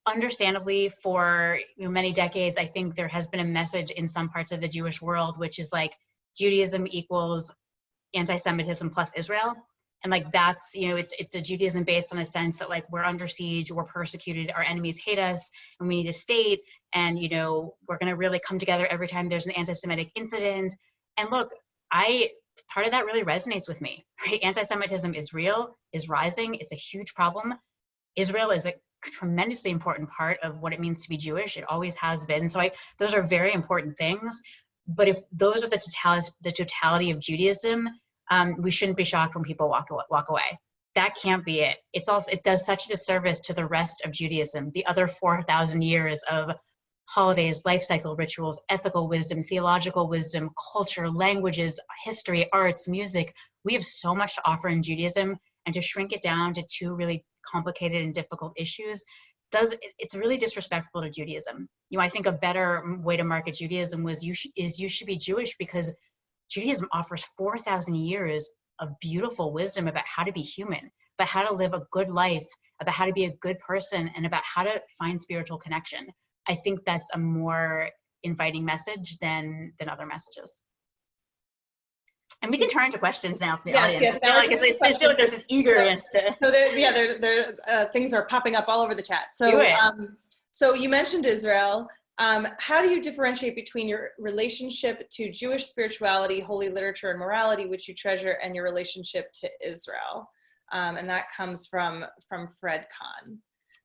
understandably for many decades, I think there has been a message in some parts of the Jewish world, which is like, Judaism equals anti-Semitism plus Israel. And like, that's, it's a Judaism based on a sense that like, we're under siege, we're persecuted, our enemies hate us, and we need a state. And, we're going to really come together every time there's an anti-Semitic incident. And look, part of that really resonates with me, right? Anti-Semitism is real, is rising. It's a huge problem. Israel is a tremendously important part of what it means to be Jewish. It always has been. So those are very important things. But if those are the totality of Judaism, we shouldn't be shocked when people walk away. That can't be it. It does such a disservice to the rest of Judaism, the other 4,000 years of holidays, life cycle rituals, ethical wisdom, theological wisdom, culture, languages, history, arts, music. We have so much to offer in Judaism, and to shrink it down to 2 really complicated and difficult issues it's really disrespectful to Judaism. I think a better way to market Judaism you should be Jewish, because Judaism offers 4,000 years of beautiful wisdom about how to be human, about how to live a good life, about how to be a good person, and about how to find spiritual connection. I think that's a more inviting message than other messages. And we can turn to questions now from the audience. I feel like there's this eagerness to. So things are popping up all over the chat. So, so you mentioned Israel. How do you differentiate between your relationship to Jewish spirituality, holy literature, and morality, which you treasure, and your relationship to Israel? And that comes from Fred Kahn.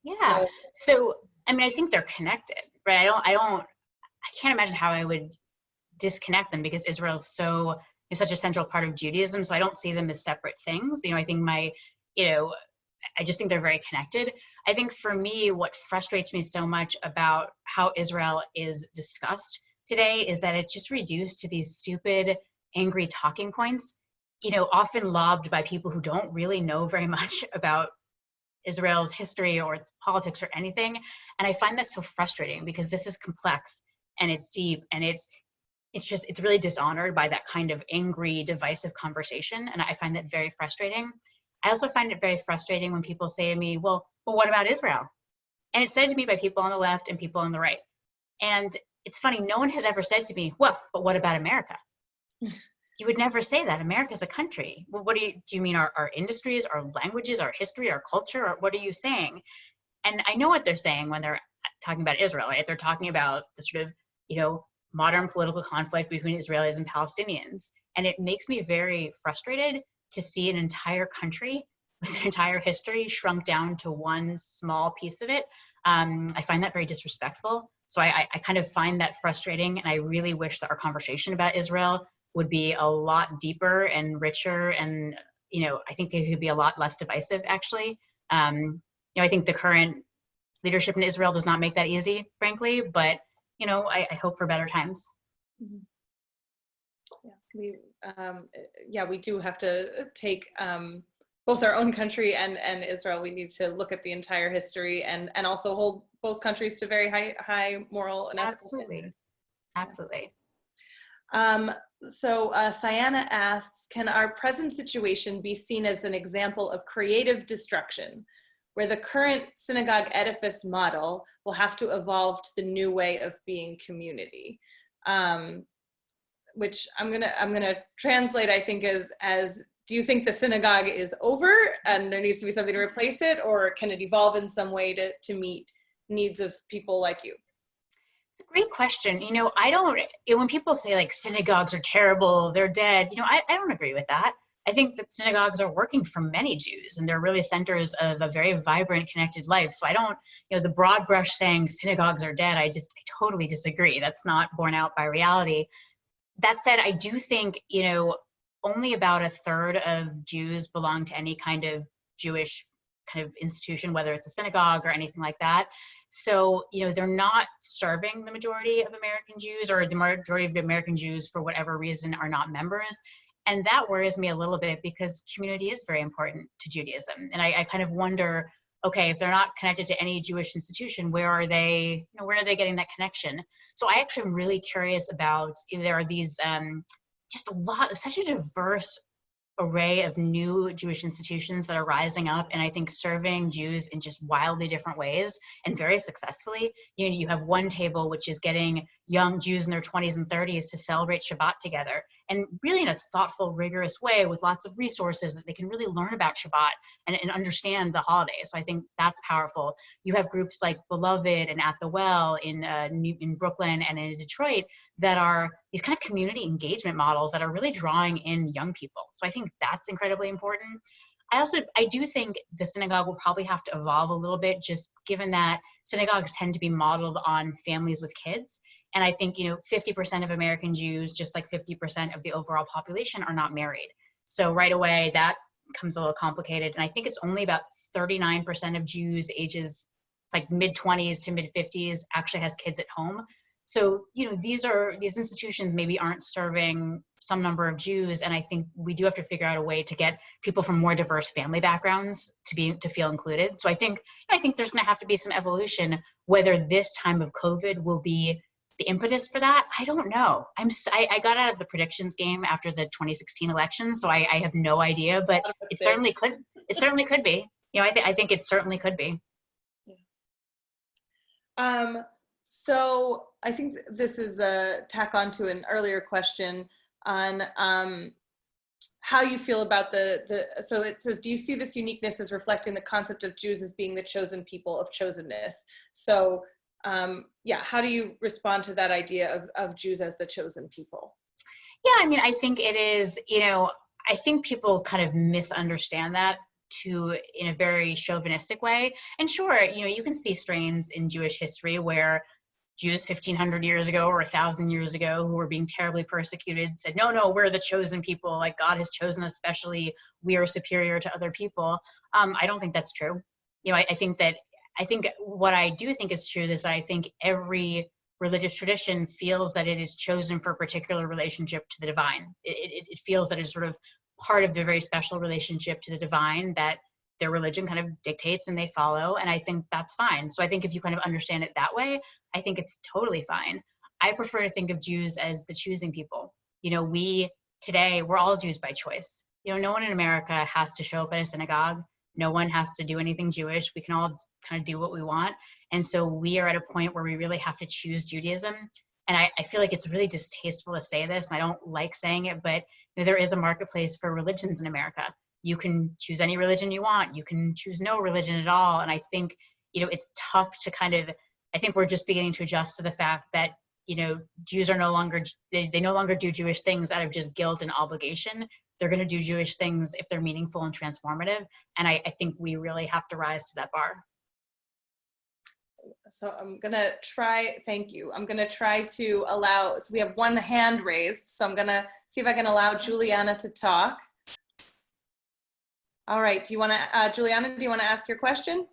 Yeah. So I mean, I think they're connected, right? I can't imagine how I would disconnect them because Israel is such a central part of Judaism. So I don't see them as separate things. I think I just think they're very connected. I think for me, what frustrates me so much about how Israel is discussed today is that it's just reduced to these stupid, angry talking points, often lobbed by people who don't really know very much about Israel's history or politics or anything. And I find that so frustrating because this is complex and it's deep and it's really dishonored by that kind of angry, divisive conversation. And I find that very frustrating. I also find it very frustrating when people say to me, well, what about Israel? And it's said to me by people on the left and people on the right. And it's funny, no one has ever said to me, well, but what about America? You would never say that. America's a country. Well, what do you mean our industries, our languages, our history, our culture, or what are you saying? And I know what they're saying when they're talking about Israel, right? They're talking about the sort of, modern political conflict between Israelis and Palestinians. And it makes me very frustrated to see an entire country with an entire history shrunk down to one small piece of it. I find that very disrespectful. So I kind of find that frustrating. And I really wish that our conversation about Israel would be a lot deeper and richer. And, I think it could be a lot less divisive, actually. I think the current leadership in Israel does not make that easy, frankly, but, I hope for better times. Yeah, we do have to take both our own country and Israel. We need to look at the entire history and also hold both countries to very high moral and ethical standards. Absolutely. So Sayana asks, can our present situation be seen as an example of creative destruction, where the current synagogue edifice model will have to evolve to the new way of being community? Which I'm gonna translate, I think, as do you think the synagogue is over and there needs to be something to replace it, or can it evolve in some way to meet needs of people like you? It's a great question. When people say like synagogues are terrible, they're dead, I don't agree with that. I think that synagogues are working for many Jews and they're really centers of a very vibrant, connected life. So I don't, the broad brush saying synagogues are dead, I totally disagree. That's not borne out by reality. That said, I do think, only about a third of Jews belong to any kind of Jewish kind of institution, whether it's a synagogue or anything like that. So, they're not serving the majority of American Jews, or the majority of the American Jews, for whatever reason, are not members. And that worries me a little bit because community is very important to Judaism. And I kind of wonder, okay, if they're not connected to any Jewish institution, where are they getting that connection? So I actually am really curious about, there are these, such a diverse array of new Jewish institutions that are rising up, and I think serving Jews in just wildly different ways and very successfully. You have one table which is getting young Jews in their 20s and 30s to celebrate Shabbat together, and really in a thoughtful, rigorous way with lots of resources that they can really learn about Shabbat and understand the holiday. So I think that's powerful. You have groups like Beloved and At the Well in Brooklyn and in Detroit that are these kind of community engagement models that are really drawing in young people. So I think that's incredibly important. I do think the synagogue will probably have to evolve a little bit, just given that synagogues tend to be modeled on families with kids. And I think, 50% of American Jews, just like 50% of the overall population, are not married. So right away, that becomes a little complicated. And I think it's only about 39% of Jews ages like mid-20s to mid-50s actually has kids at home. So, these institutions maybe aren't serving some number of Jews. And I think we do have to figure out a way to get people from more diverse family backgrounds to feel included. So I think there's going to have to be some evolution. Whether this time of COVID will be the impetus for that, I don't know. I got out of the predictions game after the 2016 election, so I have no idea, but it certainly could. It certainly could be. I think it certainly could be. So I think this is a tack on to an earlier question on how you feel about so it says, do you see this uniqueness as reflecting the concept of Jews as being the chosen people of chosenness? So how do you respond to that idea of Jews as the chosen people? Yeah, I think it is, I think people kind of misunderstand that in a very chauvinistic way. And sure, you can see strains in Jewish history where Jews 1,500 years ago or 1,000 years ago who were being terribly persecuted said, no, we're the chosen people. Like God has chosen us specially. We are superior to other people. I don't think that's true. I think what I do think is true is I think every religious tradition feels that it is chosen for a particular relationship to the divine. It feels that it's sort of part of their very special relationship to the divine that their religion kind of dictates and they follow. And I think that's fine. So I think if you kind of understand it that way, I think it's totally fine. I prefer to think of Jews as the choosing people. We're all Jews by choice. No one in America has to show up at a synagogue. No one has to do anything Jewish. We can all kind of do what we want. And so we are at a point where we really have to choose Judaism. And I feel like it's really distasteful to say this, and I don't like saying it, but there is a marketplace for religions in America. You can choose any religion you want. You can choose no religion at all. And I think, it's tough to I think we're just beginning to adjust to the fact that, Jews are no longer do Jewish things out of just guilt and obligation. They're going to do Jewish things if they're meaningful and transformative. And I think we really have to rise to that bar. So thank you. I'm going to try to allow, so we have one hand raised. So I'm going to see if I can allow Juliana to talk. All right. Juliana, do you want to ask your question?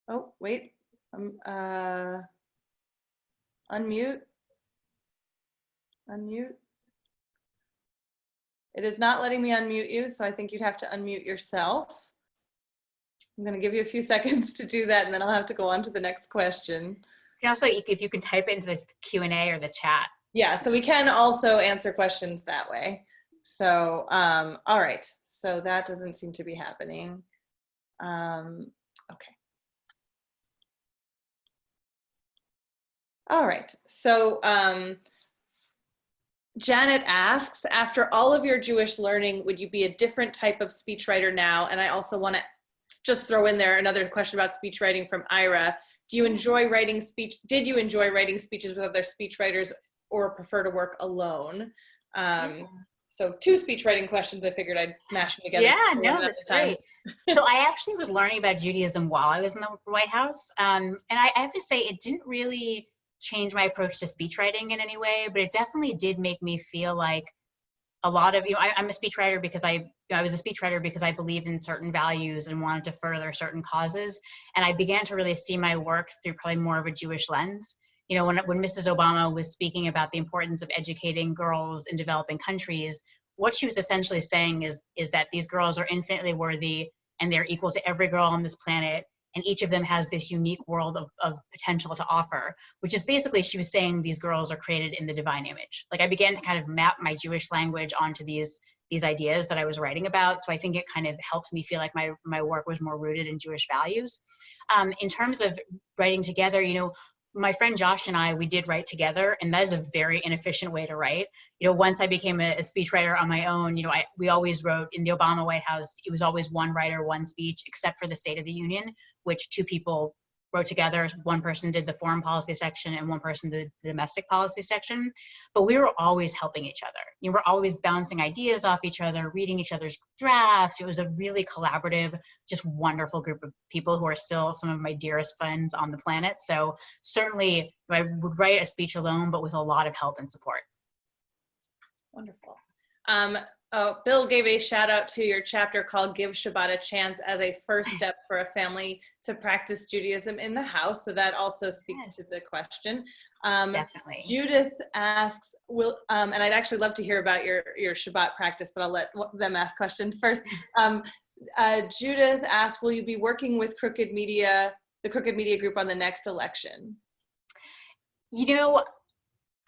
Oh, wait. Unmute. It is not letting me unmute you, so I think you'd have to unmute yourself. I'm going to give you a few seconds to do that, and then I'll have to go on to the next question. And also, if you can type it into the Q&A or the chat. Yeah, so we can also answer questions that way. So, all right. So that doesn't seem to be happening. Okay. All right. So Janet asks, after all of your Jewish learning, would you be a different type of speechwriter now? And I also want to just throw in there another question about speech writing from Ira. Did you enjoy writing speeches with other speechwriters or prefer to work alone? So 2 speech writing questions. I figured I'd mash them together. Yeah, no, that's great. So I actually was learning about Judaism while I was in the White House. And I have to say, it didn't really change my approach to speech writing in any way, but it definitely did make me feel like a lot of, I'm a speechwriter because I was a speechwriter because I believed in certain values and wanted to further certain causes. And I began to really see my work through probably more of a Jewish lens. When Mrs. Obama was speaking about the importance of educating girls in developing countries, what she was essentially saying is that these girls are infinitely worthy and they're equal to every girl on this planet. And each of them has this unique world of potential to offer, which is basically, she was saying these girls are created in the divine image. Like I began to kind of map my Jewish language onto these ideas that I was writing about. So I think it kind of helped me feel like my work was more rooted in Jewish values. In terms of writing together, my friend Josh and we did write together, and that is a very inefficient way to write. Once I became a speechwriter on my own, we always wrote in the Obama White House. It was always one writer, one speech, except for the State of the Union, which 2 people wrote together. One person did the foreign policy section and one person did the domestic policy section. But we were always helping each other. We're always bouncing ideas off each other, reading each other's drafts. It was a really collaborative, just wonderful group of people who are still some of my dearest friends on the planet. So certainly I would write a speech alone, but with a lot of help and support. Wonderful. Bill gave a shout out to your chapter called Give Shabbat a Chance as a first step for a family to practice Judaism in the house. So that also speaks to the question. Definitely. Judith asks, and I'd actually love to hear about your Shabbat practice, but I'll let them ask questions first. Judith asks, will you be working with the Crooked Media Group on the next election?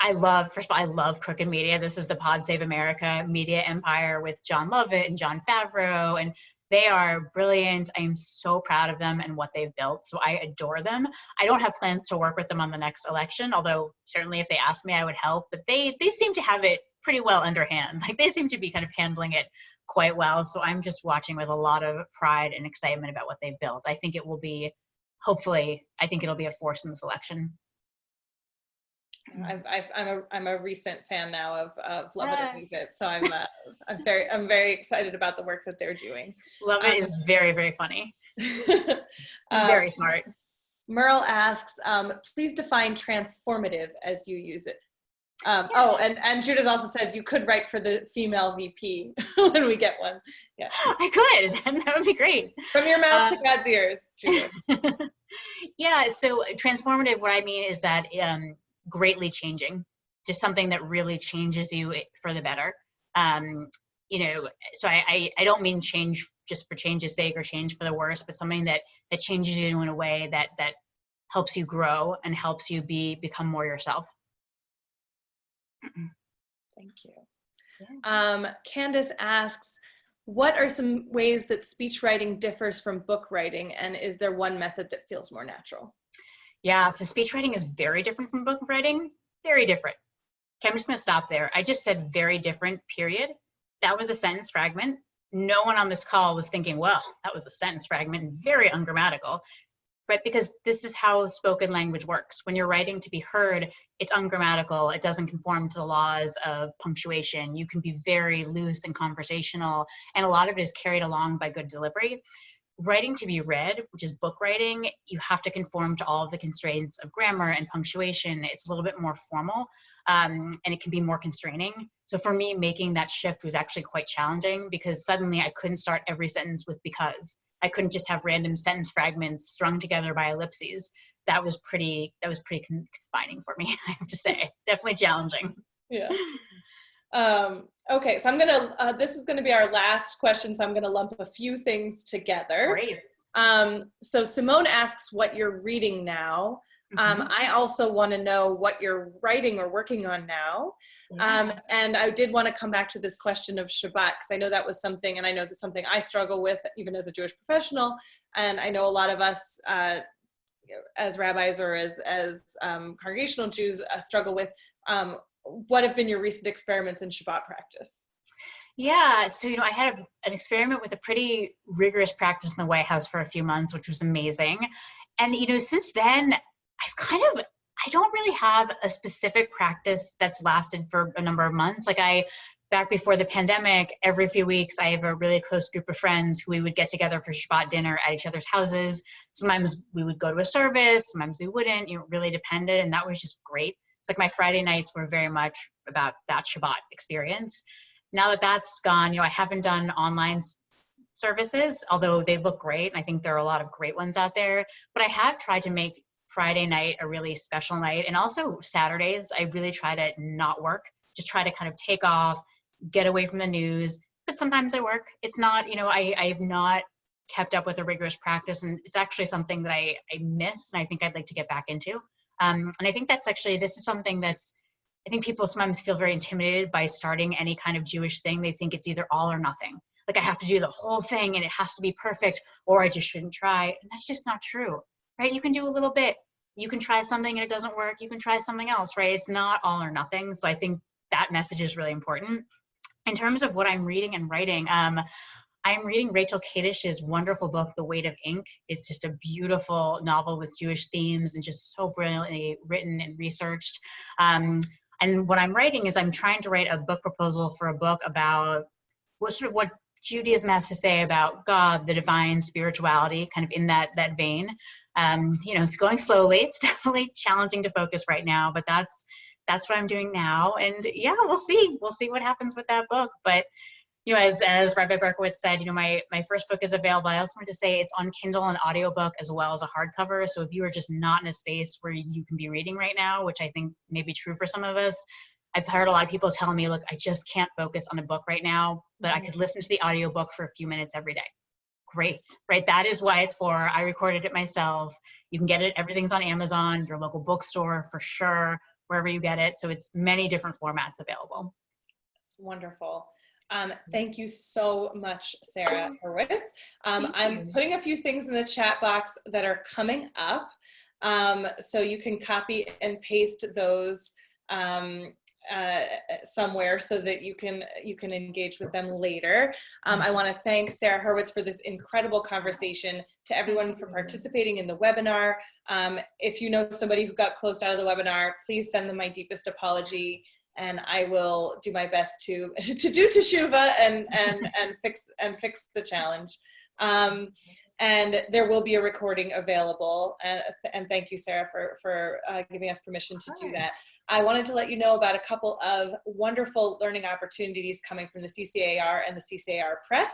First of all, I love Crooked Media. This is the Pod Save America media empire with John Lovett and Jon Favreau, and they are brilliant. I am so proud of them and what they've built, so I adore them. I don't have plans to work with them on the next election, although certainly if they asked me, I would help, but they seem to have it pretty well underhand. Like they seem to be kind of handling it quite well, so I'm just watching with a lot of pride and excitement about what they've built. I think it will be, hopefully, I think it'll be a force in this election. I'm a recent fan now of Love It or Leave It, so I'm very excited about the work that they're doing. Love It is very, very funny. Very smart. Merle asks, please define transformative as you use it. Yes. Oh, and Judith also says you could write for the female VP when we get one. Yeah, I could. That would be great. From your mouth to God's ears, Judith. Yeah, so transformative, what I mean is that greatly changing, just something that really changes you for the better. You know, so I don't mean change just for change's sake or change for the worse, but something that changes you in a way that helps you grow and helps you become more yourself. Thank you. Candace asks, what are some ways that speech writing differs from book writing, and is there one method that feels more natural? Yeah, so speech writing is very different from book writing, very different. Okay, I'm just gonna stop there. I just said very different, period. That was a sentence fragment. No one on this call was thinking, well, that was a sentence fragment, very ungrammatical. Right, because this is how spoken language works. When you're writing to be heard, it's ungrammatical. It doesn't conform to the laws of punctuation. You can be very loose and conversational, and a lot of it is carried along by good delivery. Writing to be read, which is book writing, you have to conform to all of the constraints of grammar and punctuation. It's a little bit more formal, and it can be more constraining. So for me, making that shift was actually quite challenging because suddenly I couldn't start every sentence with because. I couldn't just have random sentence fragments strung together by ellipses. That was pretty confining for me, I have to say. Definitely challenging. Yeah. Okay, so I'm gonna, this is gonna be our last question, so I'm gonna lump a few things together. Great. So Simone asks what you're reading now. I also want to know what you're writing or working on now. Yeah. And I did want to come back to this question of Shabbat, because I know that was something, and I know that's something I struggle with even as a Jewish professional. And I know a lot of us as rabbis or as congregational Jews struggle with. What have been your recent experiments in Shabbat practice? Yeah, so, I had an experiment with a pretty rigorous practice in the White House for a few months, which was amazing. And, since then, I don't really have a specific practice that's lasted for a number of months. Back before the pandemic, every few weeks, I have a really close group of friends who we would get together for Shabbat dinner at each other's houses. Sometimes we would go to a service, sometimes we wouldn't, it really depended. And that was just great. It's like my Friday nights were very much about that Shabbat experience. Now that that's gone, I haven't done online services, although they look great. And I think there are a lot of great ones out there, but I have tried to make Friday night a really special night. And also Saturdays, I really try to not work, just try to kind of take off, get away from the news. But sometimes I work. It's not, I have not kept up with a rigorous practice. And it's actually something that I miss and I think I'd like to get back into. And I think this is something I think people sometimes feel very intimidated by starting any kind of Jewish thing. They think it's either all or nothing. Like I have to do the whole thing and it has to be perfect, or I just shouldn't try. And that's just not true, right? You can do a little bit. You can try something and it doesn't work. You can try something else, right? It's not all or nothing. So I think that message is really important. In terms of what I'm reading and writing, I'm reading Rachel Kadish's wonderful book, The Weight of Ink. It's just a beautiful novel with Jewish themes and just so brilliantly written and researched. And what I'm writing is I'm trying to write a book proposal for a book about what Judaism has to say about God, the divine, spirituality, kind of in that vein. It's going slowly. It's definitely challenging to focus right now, but that's what I'm doing now. And yeah, we'll see what happens with that book. But as Rabbi Berkowitz said, my first book is available. I also wanted to say it's on Kindle and audiobook as well as a hardcover. So if you are just not in a space where you can be reading right now, which I think may be true for some of us, I've heard a lot of people tell me, look, I just can't focus on a book right now, but I could listen to the audiobook for a few minutes every day. Great, right? That is why it's for. I recorded it myself. You can get it. Everything's on Amazon, your local bookstore for sure, wherever you get it. So it's many different formats available. That's wonderful. Thank you so much, Sarah Hurwitz. I'm putting a few things in the chat box that are coming up. So you can copy and paste those somewhere so that you can engage with them later. I want to thank Sarah Hurwitz for this incredible conversation, to everyone for participating in the webinar. If you know somebody who got closed out of the webinar, please send them my deepest apology, and I will do my best to do teshuva and fix the challenge. And there will be a recording available. And thank you, Sarah, for giving us permission to do that. I wanted to let you know about a couple of wonderful learning opportunities coming from the CCAR and the CCAR Press.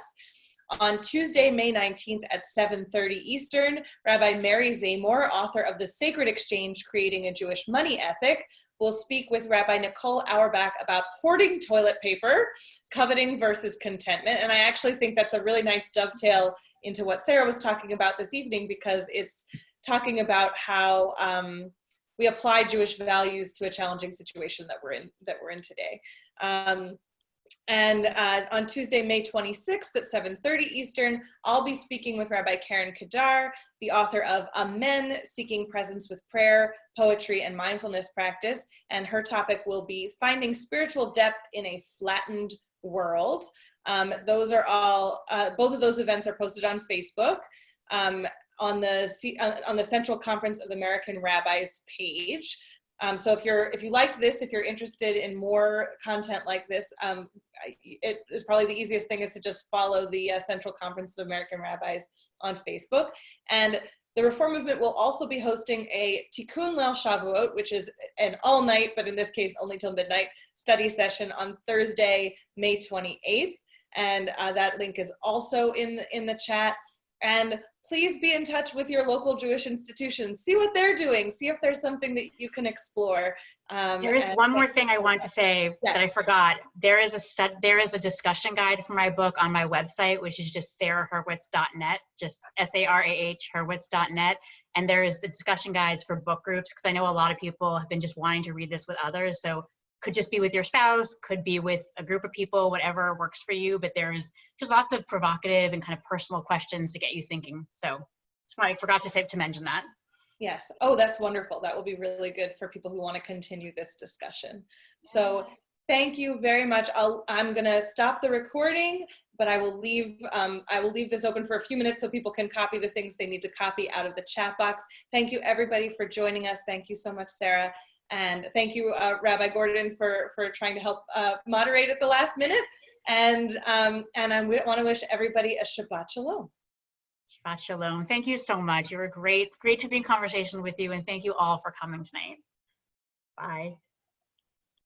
On Tuesday, May 19th at 7:30 Eastern, Rabbi Mary Zamor, author of The Sacred Exchange, Creating a Jewish Money Ethic, will speak with Rabbi Nicole Auerbach about hoarding toilet paper, coveting versus contentment. And I actually think that's a really nice dovetail into what Sarah was talking about this evening, because it's talking about how we apply Jewish values to a challenging situation that we're in today. And on Tuesday, May 26th at 7:30 Eastern, I'll be speaking with Rabbi Karen Kadar, the author of Amen, Seeking Presence with Prayer, Poetry, and Mindfulness Practice. And her topic will be Finding Spiritual Depth in a Flattened World. Those are all, both of those events are posted on Facebook on the Central Conference of American Rabbis page. So if you liked this, if you're interested in more content like this, it is probably the easiest thing is to just follow the Central Conference of American Rabbis on Facebook. And the Reform Movement will also be hosting a Tikkun Leil Shavuot, which is an all-night, but in this case only till midnight, study session on Thursday, May 28th. And that link is also in the chat. And please be in touch with your local Jewish institutions. See what they're doing. See if there's something that you can explore. There is one more thing I want to say that I forgot. There is a discussion guide for my book on my website, which is just sarahhurwitz.net, just SARAH Hurwitz.net. And there is the discussion guides for book groups, because I know a lot of people have been just wanting to read this with others. So could just be with your spouse, could be with a group of people, whatever works for you. But there's just lots of provocative and kind of personal questions to get you thinking. So that's why I forgot to mention that. Yes. Oh, that's wwonderful. That will be really good for people who want to continue this discussion. So thank you very much. I'm going to stop the recording, but I will leave this open for a few minutes so people can copy the things they need to copy out of the chat box. Thank you everybody for joining us. Thank you so much, Sarah. And thank you, Rabbi Gordon, for trying to help moderate at the last minute. And I want to wish everybody a Shabbat Shalom. Shabbat Shalom. Thank you so much. You were great to be in conversation with you. And thank you all for coming tonight. Bye.